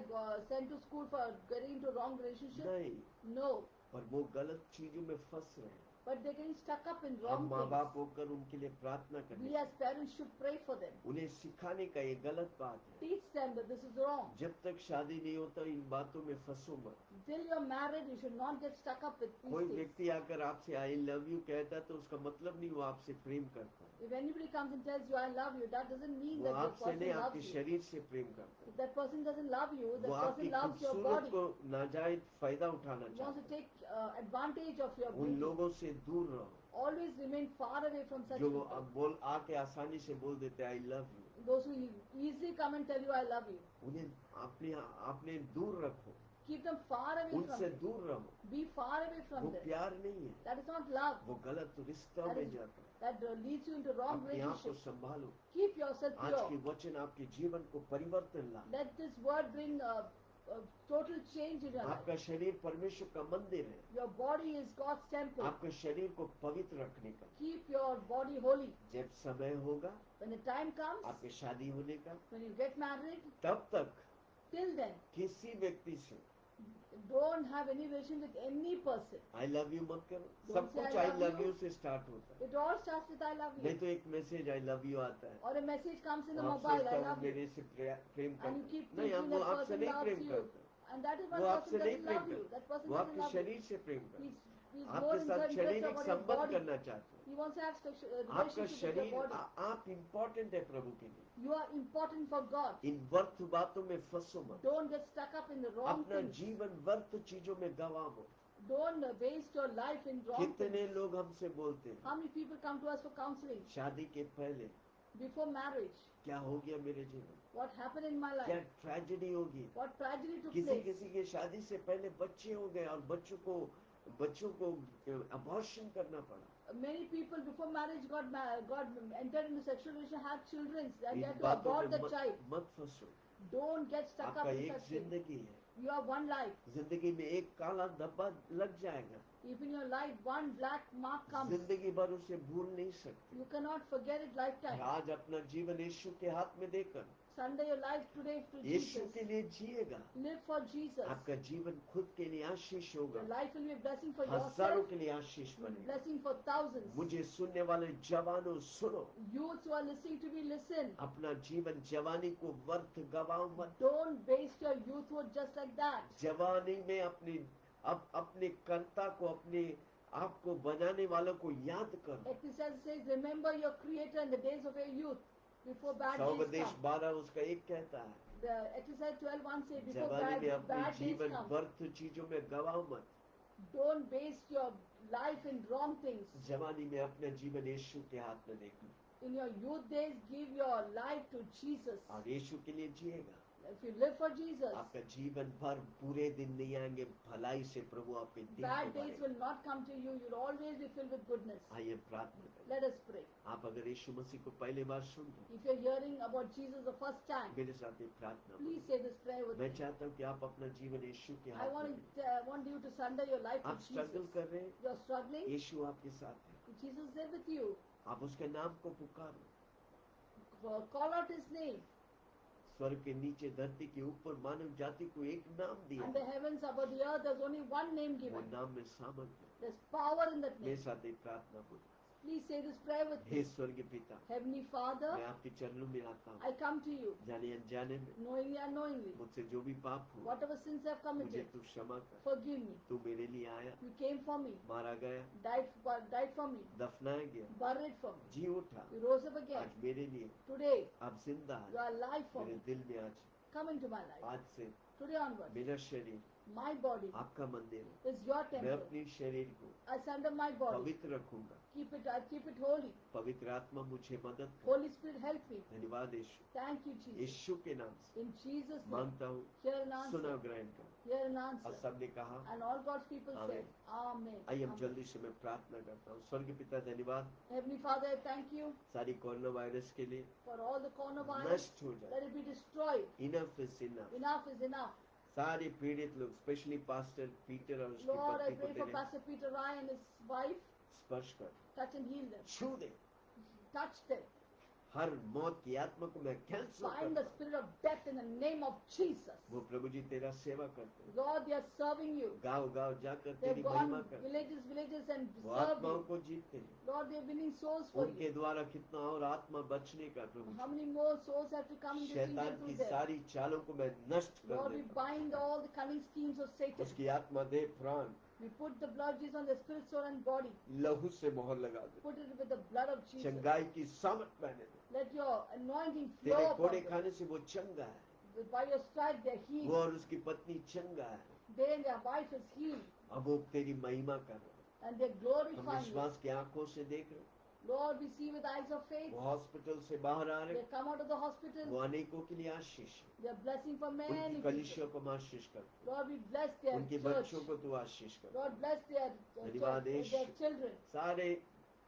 sent to school for getting into wrong relationship? नहीं, No, पर वो गलत चीजों में फंस रहे हैं। but they're getting stuck up in हम wrong माँ बाप things. होकर उनके लिए प्रार्थना करनी We as parents should pray for them. उन्हें सिखाने का ये गलत बात है। Teach them that this is wrong. जब तक शादी नहीं होता इन बातों में फंसो मत। Till you're married, you should not get stuck up with कोई these things. व्यक्ति आकर आपसे आई लव यू कहता है तो उसका मतलब नहीं वो आपसे प्रेम करता है। If anybody comes and tells you I love you, that doesn't mean वो that the आपसे नहीं, person आपके loves you. शरीर से प्रेम करता है। If that person doesn't love you, वो that आपकी person loves your खूबसूरत body. को नाजायज फायदा उठाना He wants to चाहता है। take advantage of your उन beauty. लोगों से दूर रहो Always remain far away from such जो people. बोल आके आसानी से बोल देते I love you. Those who easily come and tell you I love you. उन्हें अपने दूर रखो, Keep them far away from उनसे them. दूर रहो। Be far away वो from them. प्यार नहीं है, That is not love. वो गलत रिश्ता That में is जाता है। that leads you into wrong अपने आप को relationship. संभालो। Keep yourself आज के pure. वचन आपके जीवन को परिवर्तन ला। Let this word bring a total change in your life. आपका शरीर परमेश्वर का मंदिर है। Your body is God's temple. आपके शरीर को पवित्र रखने का Keep your body holy. जब समय होगा When the time comes, आपके शादी होने का, when you get married, तब तक till then, किसी व्यक्ति से don't have any relation with any person. I love you मत करो। Don't सब say कुछ I I love love you. You से स्टार्ट होता है। It all starts with I love नहीं you. तो एक मैसेज आई लव यू आता है। Or a message comes in the आप mobile, सोचता I हूँ love you. मेरे से प्रेम And you करता keep है। नहीं, thinking वो that आपसे person नहीं loves प्रेम you. करता। And that is वो one आपसे person नहीं doesn't प्रेम love you. करता, That person वो doesn't आपके love you. शरीर से प्रेम करता He's है। more आपके साथ interested शारीरिक about your संबंध body. करना चाहता है। He wants to have आपका relationship with शरीर your body. आप इम्पोर्टेंट है प्रभु के लिए। You are important for God. इन व्यर्थ बातों में फंसो मत। Don't get stuck up in the wrong अपना things. जीवन व्यर्थ चीजों में गवा मत। Don't waste your life in wrong कितने things. लोग हमसे बोलते हैं How many people come to us for counseling शादी के पहले before marriage? क्या हो गया मेरे जीवन, What happened in my क्या life? ट्रेजेडी होगी। What tragedy took किसी place? किसी के शादी से पहले बच्चे हो गए और बच्चों को अबॉर्शन करना पड़ा। Many people before marriage got entered into sexual relation, had children, and they in had to बातों abort में the child. मत फंसो। Don't get stuck आपका up in एक such things. जिंदगी है, You have one life. जिंदगी में एक काला धब्बा लग जाएगा, If in your life one black mark comes, जिंदगी भर उसे भूल नहीं सकते। you cannot forget it lifetime. आज अपना जीवन यीशु के हाथ में देकर Sunday your life today to Yeshu Jesus. के लिए जिएगा, Live for Jesus. आपका जीवन खुद के लिए आशीष होगा, Your life will be a blessing for हजारों yourself, के लिए आशीष will be a बनेगा। blessing for thousands. मुझे सुनने वाले जवानों सुनो, Youths who are listening to me, listen. अपना जीवन जवानी को व्यर्थ गवाओ मत। Don't waste your youthhood just like that. जवानी में अपने कर्ता को, अपने आप को बनाने वालों को याद करो। Ecclesiastes says, remember your creator in the days of your youth, before bad days सौवदेश come. 12 उसका एक कहता है, The Ecclesiastes 12:1 says, before जवानी में अपने bad days जीवन come, व्यर्थ चीजों में गवाओ मत। don't waste your life in wrong things. जवानी में अपना जीवन यीशु के हाथ में देखो In your youth days, give your life to Jesus. और यीशु के लिए जिएगा। If you live for Jesus, आपका जीवन भर बुरे दिन नहीं आएंगे, भलाई से प्रभु आपके दिन bad को days भरेगा। will not come to you. You'll always be filled with goodness. आइए प्रार्थना करें। Let us pray. आप अगर यीशु मसीह को पहली बार सुन रहे हैं, If you're hearing about Jesus the first time, मेरे साथ एक प्रार्थना please करें। say this prayer with मैं me. चाहता हूँ कि आप अपना जीवन यीशु के I हाथ में want, दें। want you to surrender your life आप to स्ट्रगल Jesus. कर रहे हैं, You're struggling, यीशु आपके साथ है। Jesus is there with you. आप उसके नाम को पुकारो। Call out His name. स्वर्ग के नीचे धरती के ऊपर मानव जाति को एक नाम दिया And the है, heavens above the earth, there's only one name वो given. नाम में सामर्थ है। There's power in that मेरे name. साथ एक प्रार्थना बोलो। Please say this prayer with hey me. स्वर्गीय पिता, Heavenly Father, मैं आपके चरणों में आता हूँ, I come to you, जाने अनजाने में knowingly and unknowingly. मुझसे जो भी पाप हुआ Whatever sins I've मुझे committed, तू क्षमा कर। forgive me. तू मेरे लिए आया, You came for me, मारा गया, died for me, दफनाया गया, buried for me. जी उठा, You rose up again. आज मेरे लिए Today, आप जिंदा you है, are alive for मेरे me. दिल में आज come into my life. आज से Today onwards, मेरा शरीर my body आपका मंदिर है। is your मैं temple. अपने शरीर को I surrender my body. पवित्र रखूंगा। I keep it holy. पवित्र आत्मा मुझे मदद करे। Holy Spirit, help me. धन्यवाद यीशु। Thank you, Jesus. यीशु के नाम से In Jesus' name, मांगता हूँ, hear an सुना answer. ग्रहण कर। Hear an और answer. सबने कहा And all God's people Amen. said, Amen. आइए हम Amen. जल्दी से मैं प्रार्थना करता हूँ। स्वर्ग पिता धन्यवाद Heavenly Father, I thank you सारी कोरोना वायरस के लिए। for all the coronavirus. नष्ट हो जाए। Let it be destroyed. Enough is enough. Enough is enough. सारे पीड़ित लोग, स्पेशली पास्टर पीटर और उसकी Lord, I पत्नी को pray for तेरे Pastor Peter Ryan and his wife. स्पर्श कर, Touch and heal them. छू दे। Touch them. हर मौत की आत्मा को मैं कैंसिल Bind the करता हूँ। spirit of death in the name of Jesus. वो प्रभु जी तेरा सेवा करते हैं। Lord, they are serving you. गाँव गाँव जाकर They तेरी have gone महिमा करते हैं। villages and वो served आत्माओं you. को जीतते हैं। Lord, they are winning souls for उनके you. द्वारा कितना और आत्मा बचने का प्रभु How ji. many more souls have to come in this शैतान kingdom की through them? सारी चालों को मैं नष्ट कर Lord, we देता हूँ। bind all the cunning schemes of Satan. उसकी आत्मा दे प्राण We put the blood of Jesus on the spirit, soul, and body. लहू से मोहर लगा दे। Put it with the blood of Jesus. चंगाई की सामर्थ पहने दे। Let your anointing तेरे flow कोड़े upon them. खाने से वो चंगा है। By your stripes they are वो healed. और उसकी पत्नी चंगा है। They and their wife is healed. अब वो तेरी महिमा कर रहे हैं। And they हम glorify you. विश्वास की आंखों से देख रहे हैं। Lord, we see with eyes of faith. वो हॉस्पिटल से बाहर आ रहे They हैं। come out of the वो hospital. अनेकों के लिए आशीष है। They are blessing for उनकी many कलीसियों people. को हम आशीष कर। Lord, we bless their उनके church. बच्चों को तू आशीष कर। Lord, bless their धन्यवाद church, their children. सारे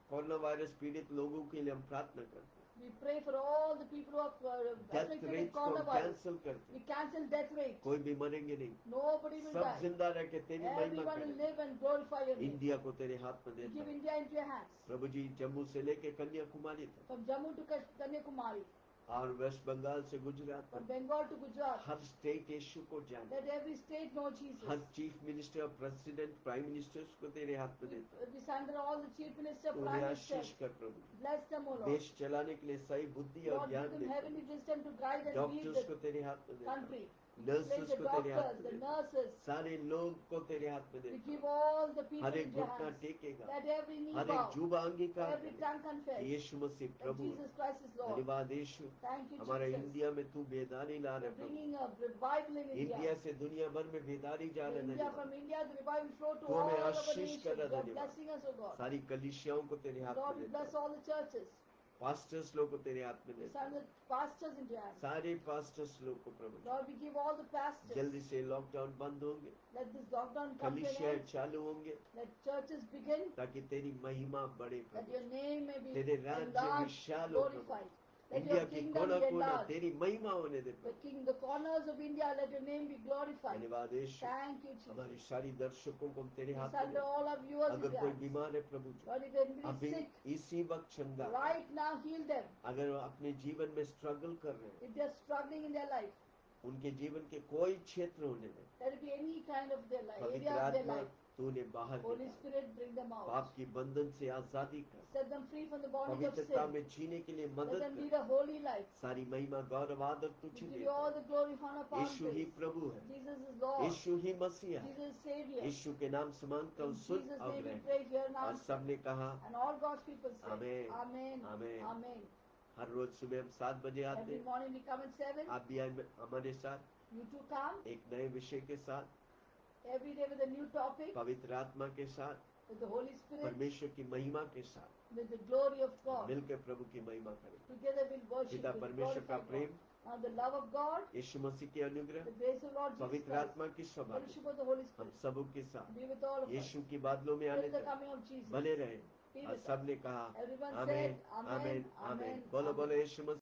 कोरोना वायरस पीड़ित लोगों के लिए हम प्रार्थना करते हैं। We pray for all the people who are death afflicted rate with को हम coronavirus. कैंसिल करते We हैं। cancel death rate. कोई भी मरेंगे नहीं। Nobody will सब die. जिंदा रह के तेरी महिमा Everyone will करें। live and glorify your name. India को तेरे हाथ में We देता give हूं। India into your hands. प्रभु जी जम्मू से लेके कन्याकुमारी तक From Jammu to Kanyakumari, और वेस्ट बंगाल से गुजरात from तक Bengal to Gujarat, हर स्टेट यीशु को जाने। let every state know Jesus. हर चीफ मिनिस्टर और प्रेसिडेंट प्राइम मिनिस्टर्स को तेरे हाथ में देता हूं। We surrender all the chief minister, तू उन्हें prime आशीष minister. कर प्रभु। Bless them, O Lord. देश चलाने के लिए सही बुद्धि और Lord, ज्ञान give them they. heavenly wisdom to guide and lead doctors को the तेरे हाथ में देता हूं। country. Place नर्सेस the को तेरे हाथ doctors, में the देता हूं। nurses. सारे लोग को तेरे हाथ में We देता give हूं। all the people हर एक into your घुटना hands. टेकेगा। Let every knee हर एक bow, जुबा अंगीकार every करे। tongue confess Yeshu Masih that प्रभु है। Jesus Christ is Lord. धन्यवाद यीशु। Thank you, हमारे Jesus. इंडिया में तू बेदारी ला रहे You're Prabhu. bringing a revival in India India. से दुनिया भर में बेदारी जा रहे India, from हैं। India, the revival flow to तू all हमें over आशीष nations. कर You रहा are है। blessing us, O God. सारी कलीसियाओं को तेरे हाथ Lord, में we देता bless हूं। all the churches. पास्टर्स लोग को तेरे हाथ में We देता send हूं। the pastors into your hands. सारे पास्टर्स लोग को प्रभु Lord, we give all the pastors. जल्दी से लॉकडाउन बंद होंगे। Let this lockdown come to an कलीसिया end. चालू होंगे Let churches begin. ताकि तेरी महिमा बढ़े That Prabhu. your name may be तेरे राज्य enlarged, विशाल हो प्रभु। glorified. Let इंडिया your की kingdom कोना be कोना enlarged. तेरी महिमा होने दे The Prabhu. king, the corners of India, let your name be glorified. धन्यवाद यीशु। Thank you, हमारे Jesus. सारी दर्शकों को हम तेरे We हाथ में surrender देते all our viewers हैं। into अगर your कोई hands. बीमार है प्रभु जी, Lord, if anybody अभी is sick, इसी वक्त चंगा कर। right now heal them. अगर वो अपने जीवन में स्ट्रगल कर रहे हैं, If they are struggling in their life, उनके जीवन के कोई क्षेत्र होने में let it be any kind of their life, पवित्र area of their आत्मा life. तू उन्हें बाहर Holy निकाल। Spirit, bring them पाप out. की बंधन से आजादी कर। Set them free from the bondage of पवित्रता sin. में जीने के लिए Let मदद them lead कर। a holy life. सारी महिमा गौरव आदर We तुझे give you देता all हूं। the glory, honor, power, and Yeshu he praise. प्रभु है। Jesus is Lord. यीशु ही मसीहा है। Jesus is Savior. यीशु के नाम से मांगता हूँ, In सुन Jesus' और name we ग्रहण pray, hear and और answer. सबने कहा And all God's people say, Amen. Amen. Amen. Amen. हर रोज सुबह हम 7 बजे आते Every हैं। morning we come at 7. आप भी आए हमारे साथ You too come. एक नए विषय के साथ, Every day with a new topic, पवित्र आत्मा के साथ, with the Holy Spirit, परमेश्वर की महिमा के साथ with the glory of God. मिलकर प्रभु की महिमा करें। Together we'll worship पिता you, परमेश्वर का glorify Prem, God. Now the love of God, यीशु मसीह के अनुग्रह, the grace of Lord Jesus पवित्र Christ, आत्मा की सभा fellowship of the Holy हम Spirit, सबों के साथ be with all of us. यीशु की बादलों में आने Till the तक coming of Jesus. बने रहे। Be और with us. सबने कहा Everyone आमेन said, Amen, आमेन आमेन। Amen, बोलो Amen. बोलो यीशु मसीह